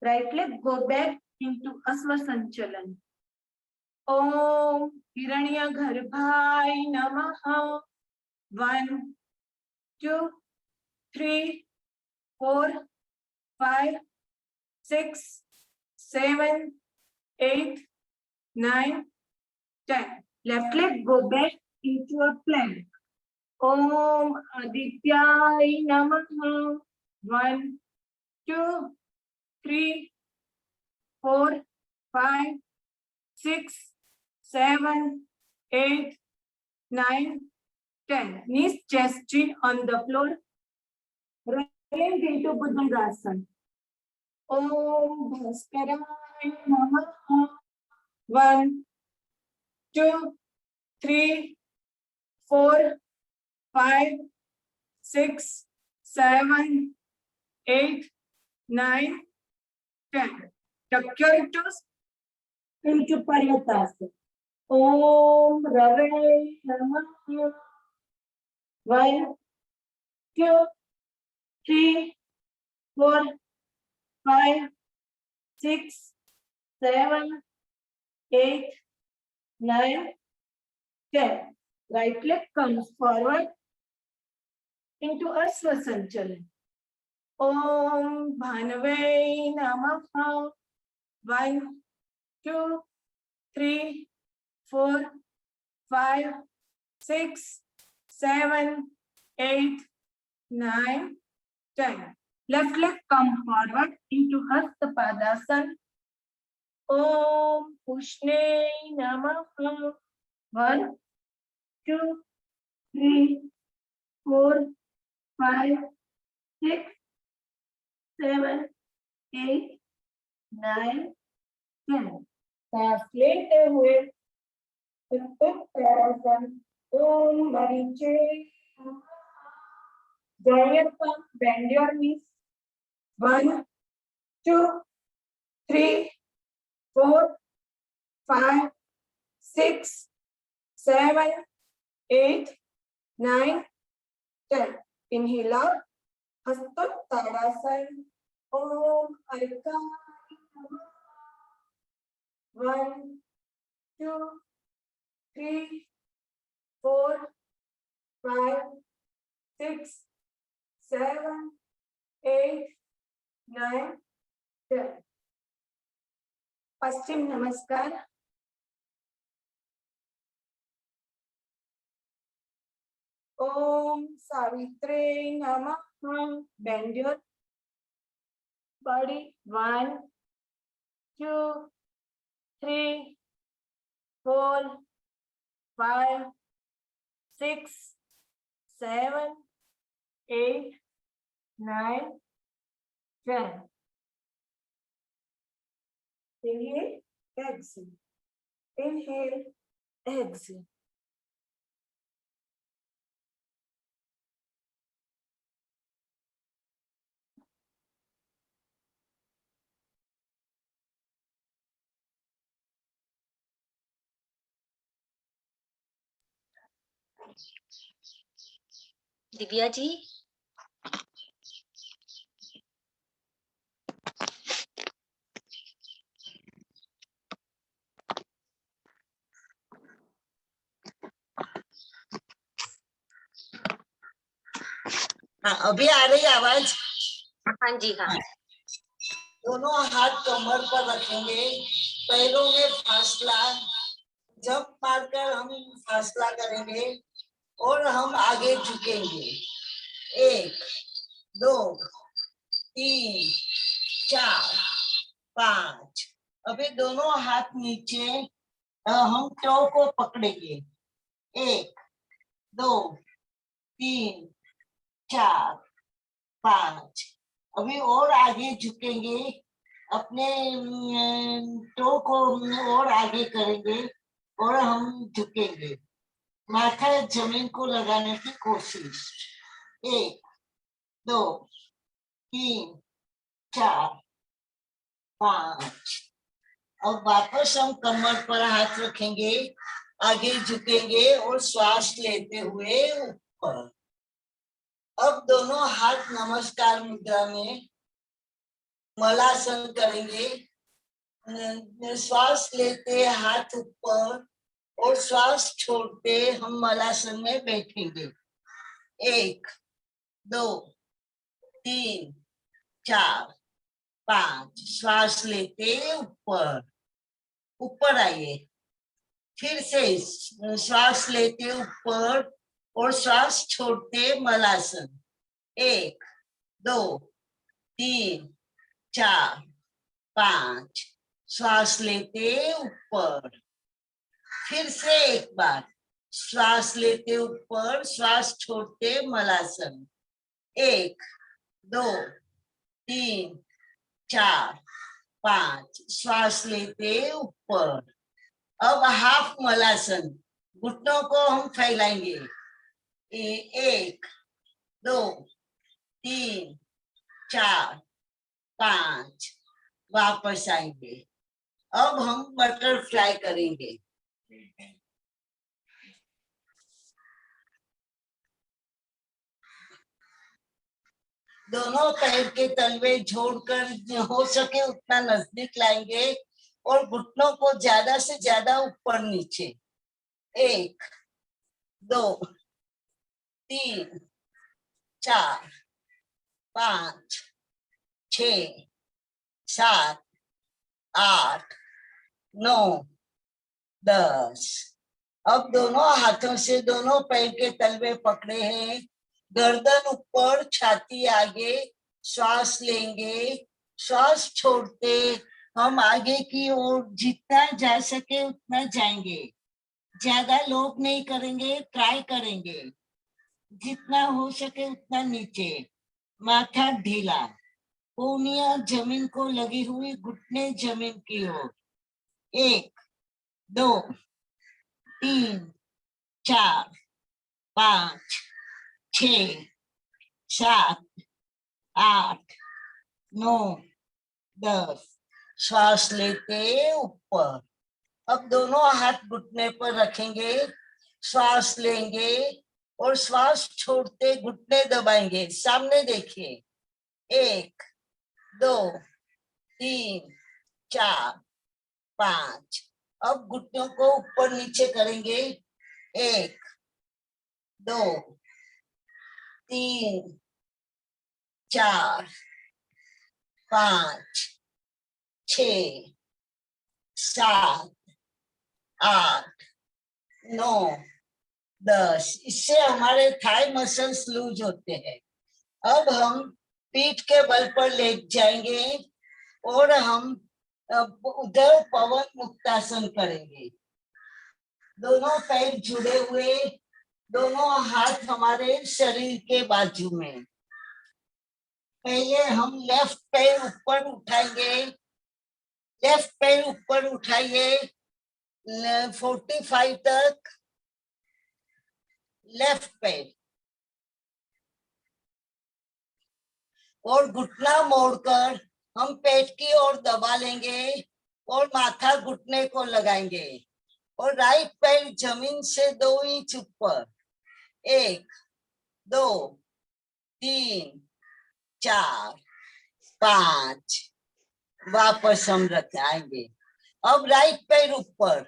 Right leg go back into Asva Sanchalan. Om Hiranyagarbhaya Namaha. 1, 2, 3, 4, 5, 6, 7, 8, 9, 10. Left leg go back into a plank. Om Adityaya Namaha. 1, 2, 3, 4, 5, 6, 7, 8, 9, 10. Knees, chest, chin on the floor. Rolling into Bhujangasana. Om Bhaskaraya Namaha. 1, 2, 3, 4, 5, 6, 7, 8, 9, 10. Tuck your toes into Paryatasana. Om Rave Namaha. 1, 2, 3, 4, 5, 6, 7, 8, 9, 10. Right leg comes forward into Asva Sanchalan. Om Bhanave Namaha. 1, 2, 3, 4, 5, 6, 7, 8, 9, 10. Left leg come forward into Hasta Padasana. Om Pushne Namaha. 1, 2, 3, 4, 5, 6, 7, 8, 9, 10. सांस लेते हुए Om Mariche. Join your palm, bend your knees. 1, 2, 3, 4, 5, 6, 7, 8, 9, 10. Inhale out. Hasta Tadasana. Om Arika. 1, 2, 3, 4, 5, 6, 7, 8, 9, 10. Paschim Namaskar. Om Savitre Namaha. Bend your body. 1, 2, 3, 4, 5, 6, 7, 8, 9, 10. Inhale, exhale. Inhale, exhale. Divya ji, हाँ, अभी आ रही आवाज? हाँ जी हाँ। दोनों हाथ कमर पर रखेंगे, पैरों में फासला, जंप मारकर हम फासला करेंगे और हम आगे झुकेंगे। 1, 2, 3, 4, 5। अभी दोनों हाथ नीचे, हम टो को पकड़ेंगे। 1, 2, 3, 4, 5। अभी और आगे झुकेंगे, अपने टो को और आगे करेंगे और हम झुकेंगे, माथा जमीन को लगाने की कोशिश। 1, 2, 3, 4, 5। अब वापस हम कमर पर हाथ रखेंगे, आगे झुकेंगे और श्वास लेते हुए ऊपर। अब दोनों हाथ नमस्कार मुद्रा में मलासन करेंगे। श्वास लेते हाथ ऊपर और श्वास छोड़ते हम मलासन में बैठेंगे। 1, 2, 3, 4, 5। श्वास लेते ऊपर, ऊपर आइए। फिर से श्वास लेते ऊपर और श्वास छोड़ते मलासन। 1, 2, 3, 4, 5। श्वास लेते ऊपर। फिर से एक बार श्वास लेते ऊपर, श्वास छोड़ते मलासन। 1, 2, 3, 4, 5। श्वास लेते ऊपर। अब हाफ मलासन, घुटनों को हम फैलाएंगे। 1, 2, 3, 4, 5। वापस आएंगे। अब हम बटरफ्लाई करेंगे। दोनों पैर के तलवे जोड़कर हो सके उतना नजदीक लाएंगे और घुटनों को ज्यादा से ज्यादा ऊपर नीचे। 1, 2, 3, 4, 5, 6, 7, 8, 9, 10। अब दोनों हाथों से दोनों पैर के तलवे पकड़े हैं, गर्दन ऊपर, छाती आगे, श्वास लेंगे, श्वास छोड़ते हम आगे की ओर जितना जा सके उतना जाएंगे, ज्यादा लोग नहीं करेंगे, ट्राई करेंगे, जितना हो सके उतना नीचे, माथा ढीला, कोहनियां जमीन को लगी हुई, घुटने जमीन की ओर। 1 2 3 4 5 6 7 8 9 10। श्वास लेते ऊपर। अब दोनों हाथ घुटने पर रखेंगे, श्वास लेंगे और श्वास छोड़ते घुटने दबाएंगे, सामने देखिए। 1 2 3 4 5। अब घुटनों को ऊपर नीचे करेंगे। 1 2 3 4 5 6 7 8 9 10। इससे हमारे थाई मसल्स लूज होते हैं। अब हम पीठ के बल पर लेट जाएंगे और हम उधर पवन मुक्तासन करेंगे। दोनों पैर जुड़े हुए, दोनों हाथ हमारे शरीर के बाजू में। पहले हम लेफ्ट पैर ऊपर उठाएंगे, लेफ्ट पैर ऊपर उठाइए 45 तक, लेफ्ट पैर, और घुटना मोड़कर हम पेट की ओर दबा लेंगे और माथा घुटने को लगाएंगे और राइट पैर जमीन से 2 इंच ऊपर। 1 2 3 4 5। वापस हम रखाएंगे। अब राइट पैर ऊपर,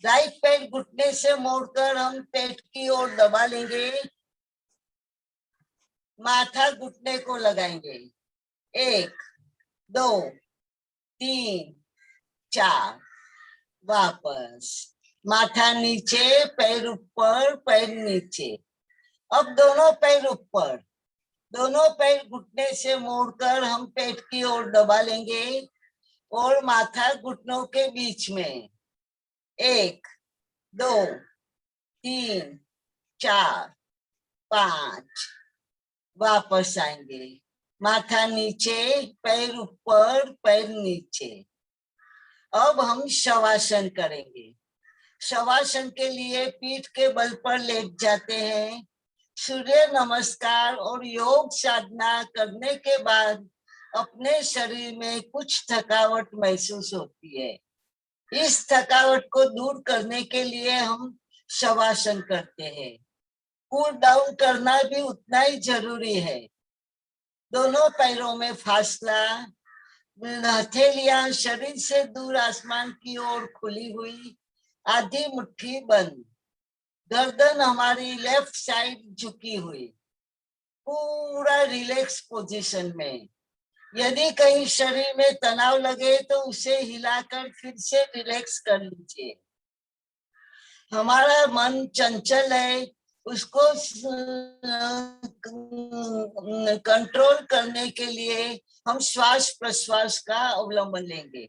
राइट पैर घुटने से मोड़कर हम पेट की ओर दबा लेंगे, माथा घुटने को लगाएंगे। 1 2 3 4। वापस माथा नीचे, पैर ऊपर, पैर नीचे। अब दोनों पैर ऊपर, दोनों पैर घुटने से मोड़कर हम पेट की ओर दबा लेंगे और माथा घुटनों के बीच में। 1 2 3 4 5। वापस आएंगे, माथा नीचे, पैर ऊपर, पैर नीचे। अब हम शवासन करेंगे। शवासन के लिए पीठ के बल पर लेट जाते हैं। सूर्य नमस्कार और योग साधना करने के बाद अपने शरीर में कुछ थकावट महसूस होती है। इस थकावट को दूर करने के लिए हम शवासन करते हैं। कूल डाउन करना भी उतना ही जरूरी है। दोनों पैरों में फासला, हथेलियां शरीर से दूर आसमान की ओर खुली हुई, आधी मुट्ठी बंद, गर्दन हमारी लेफ्ट साइड झुकी हुई, पूरा रिलैक्स पोजीशन में। यदि कहीं शरीर में तनाव लगे तो उसे हिलाकर फिर से रिलैक्स कर लीजिए। हमारा मन चंचल है, उसको कंट्रोल करने के लिए हम श्वास प्रश्वास का अवलंबन लेंगे।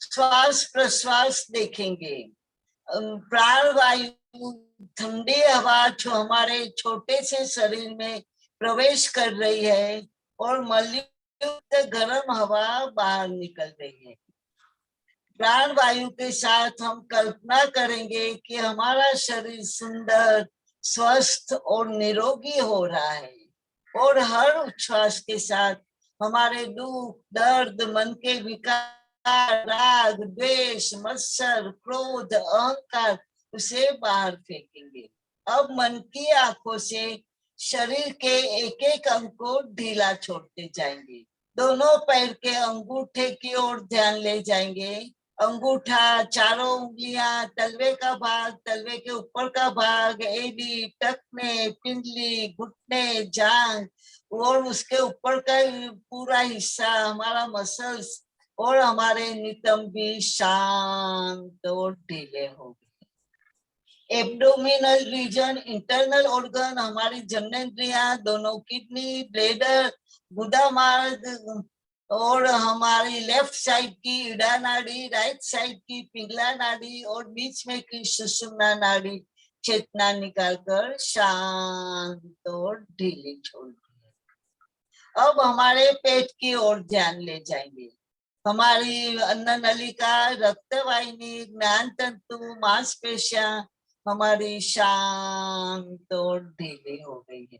श्वास प्रश्वास देखेंगे। प्राण वायु, ठंडी हवा जो हमारे छोटे से शरीर में प्रवेश कर रही है और मलयुक्त गर्म हवा बाहर निकल रही है। प्राण वायु के साथ हम कल्पना करेंगे कि हमारा शरीर सुंदर, स्वस्थ और निरोगी हो रहा है और हर उच्छ्वास के साथ हमारे दुख, दर्द, मन के विकार, राग, द्वेष, मत्सर, क्रोध, अहंकार उसे बाहर फेंकेंगे। अब मन की आंखों से शरीर के एक एक अंग को ढीला छोड़ते जाएंगे। दोनों पैर के अंगूठे की ओर ध्यान ले जाएंगे। अंगूठा, चारों उंगलियां, तलवे का भाग, तलवे के ऊपर का भाग, एड़ी, टखने, पिंडली, घुटने, जांघ और उसके ऊपर का पूरा हिस्सा, हमारा मसल्स और हमारे नितंब भी शांत और ढीले हो गए। एब्डोमिनल रीजन, इंटरनल ऑर्गन, हमारी जननेंद्रियां, दोनों किडनी, ब्लेडर, गुदा मार्ग और हमारी लेफ्ट साइड की इड़ा नाड़ी, राइट साइड की पिंगला नाड़ी और बीच में की सुषुम्ना नाड़ी चेतना निकालकर शांत और ढीली छोड़ दी। अब हमारे पेट की ओर ध्यान ले जाएंगे। हमारी अन्न नलिका, रक्तवाहिनी, ज्ञान तंतु, मांसपेशियां हमारी शांत और ढीली हो गई है।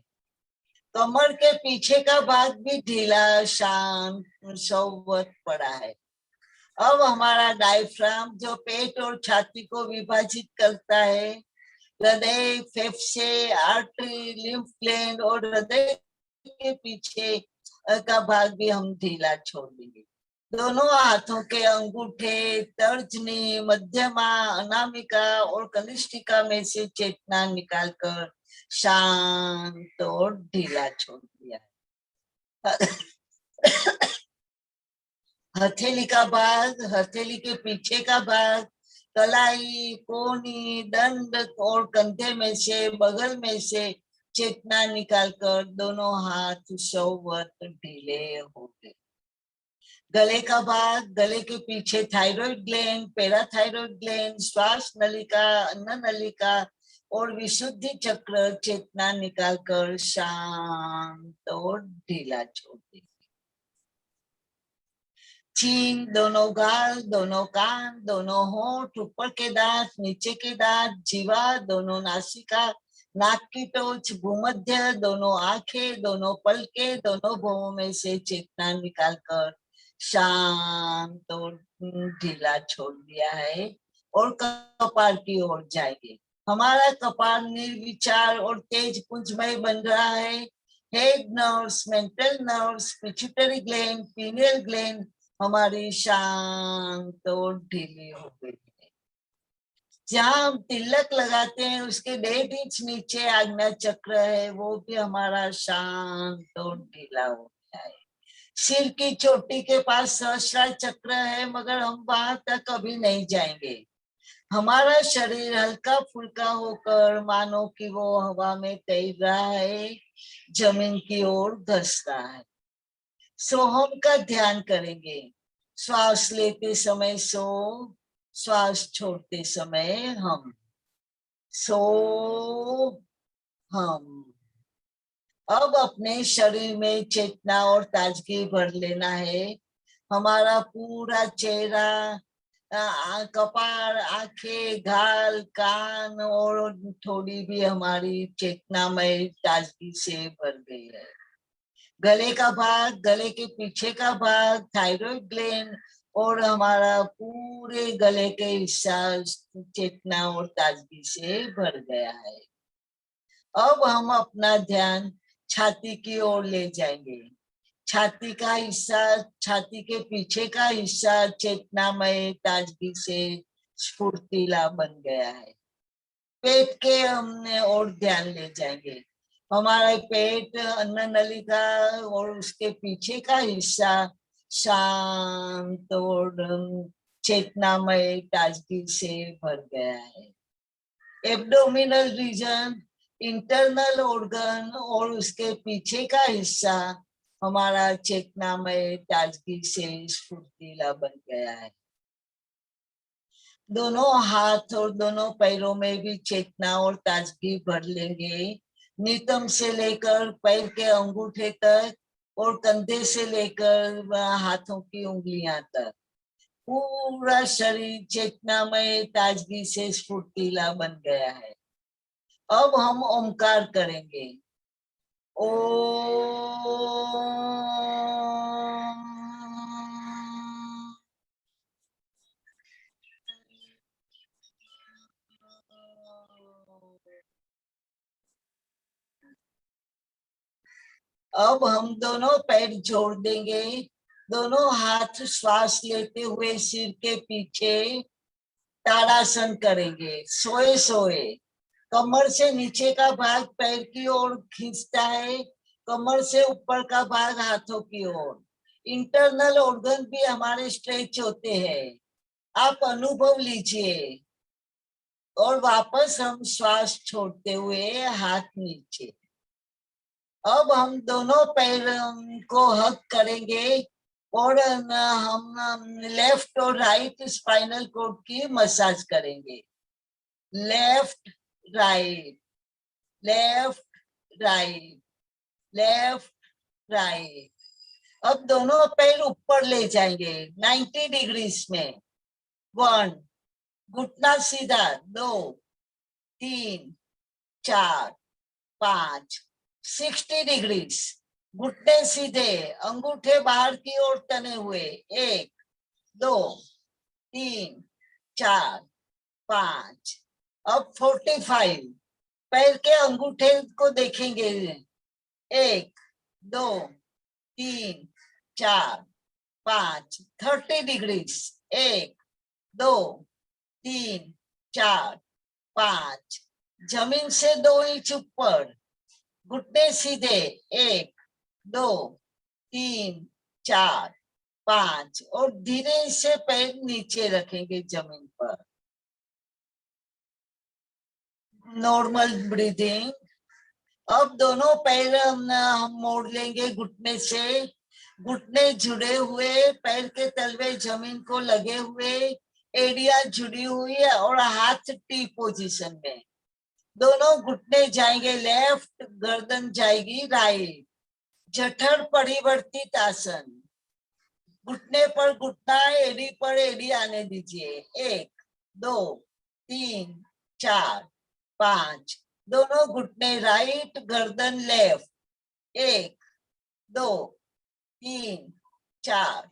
कमर के पीछे का भाग भी ढीला, शांत, सोवत पड़ा है। अब हमारा डायफ्राम जो पेट और छाती को विभाजित करता है, हृदय, फेफड़े, आर्टरी, लिम्फ ग्लैंड और हृदय के पीछे का भाग भी हम ढीला छोड़ देंगे। दोनों हाथों के अंगूठे, तर्जनी, मध्यमा, अनामिका और कनिष्ठिका में से चेतना निकालकर शांत और ढीला छोड़ दिया। हथेली का भाग, हथेली के पीछे का भाग, कलाई, कोहनी, दंड और कंधे में से, बगल में से चेतना निकालकर दोनों हाथ सोवत ढीले हो गए। गले का भाग, गले के पीछे थायराइड ग्लैंड, पैराथायराइड ग्लैंड, श्वास नलिका, अन्न नलिका और विशुद्धि चक्र चेतना निकालकर शांत और ढीला छोड़ दी। चीन, दोनों गाल, दोनों कान, दोनों होंठ, ऊपर के दांत, नीचे के दांत, जीवा, दोनों नासिका, नाक की टोच, भूमध्य, दोनों आंखें, दोनों पलके, दोनों भवों में से चेतना निकालकर शांत और ढीला छोड़ दिया है और कपाल की ओर जाएंगे। हमारा कपाल निर्विचार और तेज पुंजमय बन रहा है। Head nerves, mental nerves, pituitary gland, pineal gland हमारी शांत और ढीली हो गई है। जहाँ हम तिलक लगाते हैं उसके 1.5 इंच नीचे आज्ञा चक्र है, वो भी हमारा शांत और ढीला हो गया है। सिर की चोटी के पास सहस्रार चक्र है, मगर हम वहां तक अभी नहीं जाएंगे। हमारा शरीर हल्का फुल्का होकर मानो कि वो हवा में तैर रहा है, जमीन की ओर धंस रहा है। सोहम का ध्यान करेंगे। श्वास लेते समय सो, श्वास छोड़ते समय हम। सो हम। अब अपने शरीर में चेतना और ताजगी भर लेना है। हमारा पूरा चेहरा, कपाल, आंखें, गाल, कान और थोड़ी भी हमारी चेतनामय ताजगी से भर गई है। गले का भाग, गले के पीछे का भाग, थायराइड ग्लैंड और हमारा पूरे गले के हिस्सा चेतना और ताजगी से भर गया है। अब हम अपना ध्यान छाती की ओर ले जाएंगे। छाती का हिस्सा, छाती के पीछे का हिस्सा चेतनामय ताजगी से स्फूर्तिला बन गया है। पेट के हमने और ध्यान ले जाएंगे। हमारा पेट, अन्न नलिका और उसके पीछे का हिस्सा शांत और चेतनामय ताजगी से भर गया है। एब्डोमिनल रीजन, इंटरनल ऑर्गन और उसके पीछे का हिस्सा हमारा चेतनामय ताजगी से स्फूर्तिला बन गया है। दोनों हाथ और दोनों पैरों में भी चेतना और ताजगी भर लेंगे। नितंब से लेकर पैर के अंगूठे तक और कंधे से लेकर हाथों की उंगलियां तक पूरा शरीर चेतनामय ताजगी से स्फूर्तिला बन गया है। अब हम ओमकार करेंगे। अब हम दोनों पैर जोड़ देंगे। दोनों हाथ श्वास लेते हुए सिर के पीछे ताड़ासन करेंगे, सोए सोए। कमर से नीचे का भाग पैर की ओर खींचता है, कमर से ऊपर का भाग हाथों की ओर। इंटरनल ऑर्गन भी हमारे स्ट्रेच होते हैं। आप अनुभव लीजिए। और वापस हम श्वास छोड़ते हुए हाथ नीचे। अब हम दोनों पैरों को हग करेंगे और हम लेफ्ट और राइट स्पाइनल कॉर्ड की मसाज करेंगे। Left right, left right, left right. अब दोनों पैर ऊपर ले जाएंगे 90 डिग्रीज में। 1, घुटना सीधा, 2, 3, 4, 5, 60 डिग्रीज। घुटने सीधे, अंगूठे बाहर की ओर तने हुए। 1, 2, 3, 4, 5। अब 45, पैर के अंगूठे को देखेंगे। 1, 2, 3, 4, 5, 30 डिग्रीज। 1, 2, 3, 4, 5। जमीन से 2 इंच ऊपर, घुटने सीधे। 1, 2, 3, 4, 5 और धीरे से पैर नीचे रखेंगे जमीन पर। Normal breathing. अब दोनों पैर हम मोड़ लेंगे घुटने से। घुटने जुड़े हुए, पैर के तलवे जमीन को लगे हुए, एड़ियां जुड़ी हुई है और हाथ टी पोजीशन में। दोनों घुटने जाएंगे लेफ्ट, गर्दन जाएगी राइट। जठर परिवर्तित आसन। घुटने पर घुटना, एड़ी पर एड़ी आने दीजिए। 1, 2, 3, 4, 5। दोनों घुटने राइट, गर्दन लेफ्ट। 1, 2, 3, 4,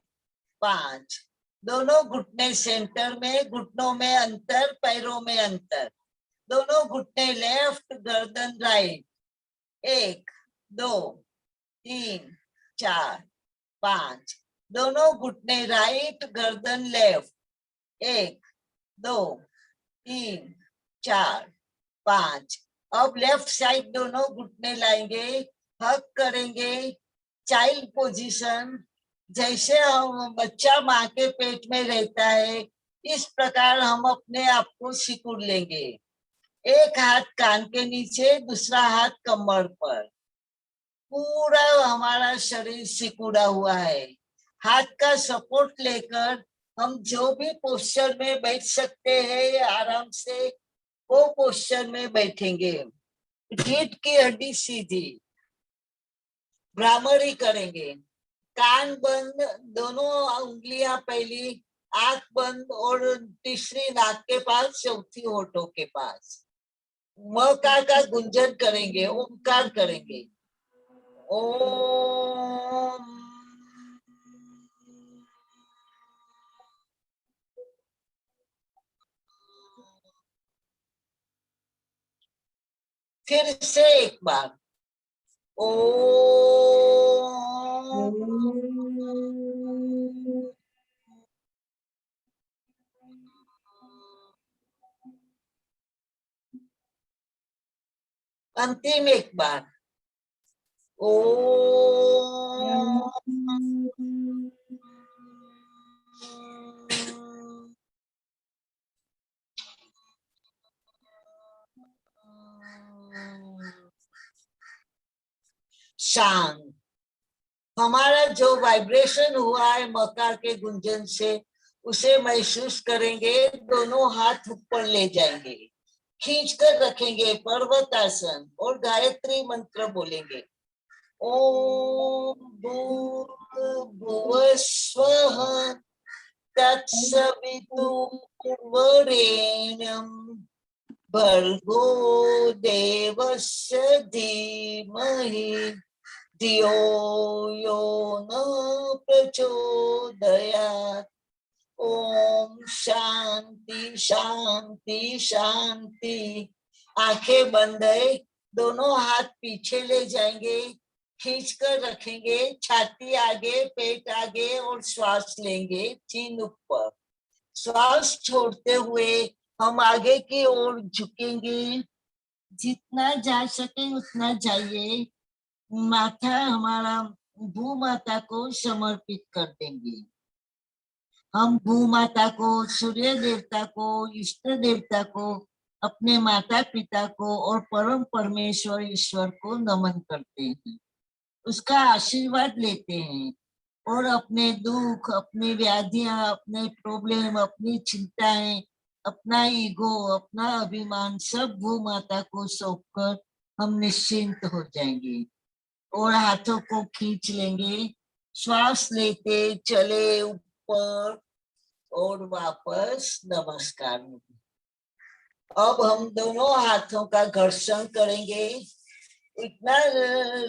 5। दोनों घुटने सेंटर में, घुटनों में अंतर, पैरों में अंतर। दोनों घुटने लेफ्ट, गर्दन राइट। 1, 2, 3, 4, 5। दोनों घुटने राइट, गर्दन लेफ्ट। 1, 2, 3, 4, 5। अब लेफ्ट साइड दोनों घुटने लाएंगे, हग करेंगे, चाइल्ड पोजीशन। जैसे हम बच्चा माँ के पेट में रहता है, इस प्रकार हम अपने आप को सिकुड़ लेंगे। एक हाथ कान के नीचे, दूसरा हाथ कमर पर। पूरा हमारा शरीर सिकुड़ा हुआ है। हाथ का सपोर्ट लेकर हम जो भी पोस्चर में बैठ सकते हैं आराम से, वो पोस्चर में बैठेंगे। रीढ़ की हड्डी सीधी, भ्रामरी करेंगे। कान बंद, दोनों उंगलियां पहली, आंख बंद और तीसरी नाक के पास, चौथी होठों के पास। मकार का गुंजन करेंगे, ओंकार करेंगे। ओम। फिर से एक बार ओम। अंतिम एक बार ओम। शांत। हमारा जो वाइब्रेशन हुआ है मकार के गुंजन से, उसे महसूस करेंगे। दोनों हाथ ऊपर ले जाएंगे, खींचकर रखेंगे पर्वतासन और गायत्री मंत्र बोलेंगे। ओम भूर्भुवः स्वः तत्सवितुर्वरेण्यं भर्गो देवस्य धीमहि धियो यो न प्रचोदयात्। ओम शांति शांति शांति। आंखें बंद है, दोनों हाथ पीछे ले जाएंगे, खींच कर रखेंगे, छाती आगे, पेट आगे और श्वास लेंगे, चीन ऊपर। श्वास छोड़ते हुए हम आगे की ओर झुकेंगे, जितना जा सके उतना जाइए। माथा हमारा भू माता को समर्पित कर देंगे। हम भू माता को, सूर्य देवता को, इष्ट देवता को अपने माता पिता को और परम परमेश्वर ईश्वर को नमन करते हैं, उसका आशीर्वाद लेते हैं और अपने दुख, अपनी व्याधियां, अपने प्रॉब्लम, अपनी चिंताएं, अपना ईगो, अपना अभिमान सब भू माता को सौंपकर हम निश्चिंत हो जाएंगे और हाथों को खींच लेंगे, श्वास लेते चले ऊपर और वापस नमस्कार। अब हम दोनों हाथों का घर्षण करेंगे, इतना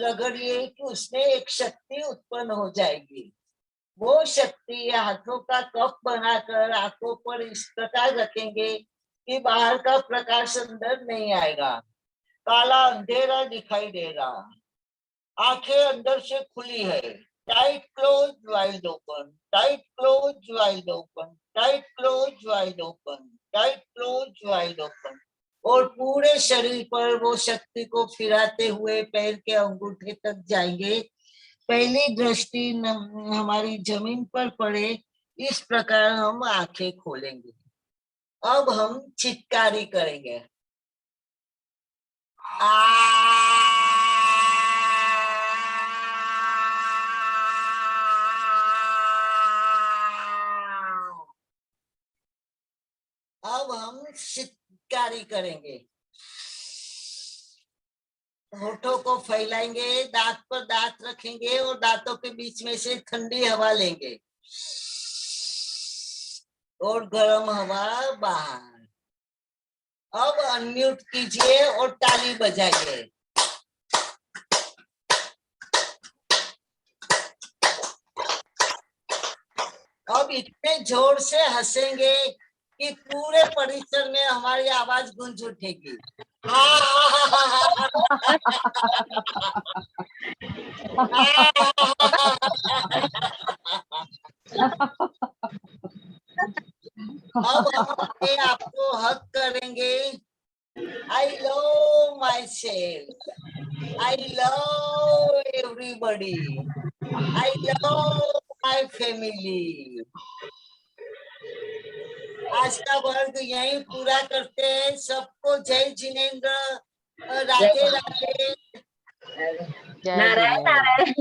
रगड़िए कि उसमें एक शक्ति उत्पन्न हो जाएगी। वो शक्ति हाथों का कप बनाकर आंखों पर इस प्रकार रखेंगे कि बाहर का प्रकाश अंदर नहीं आएगा, काला अंधेरा दिखाई देगा। आंखें अंदर से खुली है, tight close wide open, tight close wide open, tight close wide open, tight close wide open. और पूरे शरीर पर वो शक्ति को फिराते हुए पैर के अंगूठे तक जाएंगे। पहली दृष्टि हमारी जमीन पर पड़े, इस प्रकार हम आंखें खोलेंगे। अब हम चित्कारी करेंगे। अब हम चित्कारी करेंगे, होठों को फैलाएंगे, दांत पर दांत रखेंगे और दांतों के बीच में से ठंडी हवा लेंगे और गर्म हवा बाहर। अब अनम्यूट कीजिए और ताली बजाइए। अब इतने जोर से हंसेंगे कि पूरे परिसर में हमारी आवाज गूंज उठेगी। अब हम अपने आप को हक करेंगे। I love my self, I love everybody, I love my family. आज का वर्ग यही पूरा करते हैं। सबको जय जिनेंद्र, राधे राधे। जय जिनेंद्र।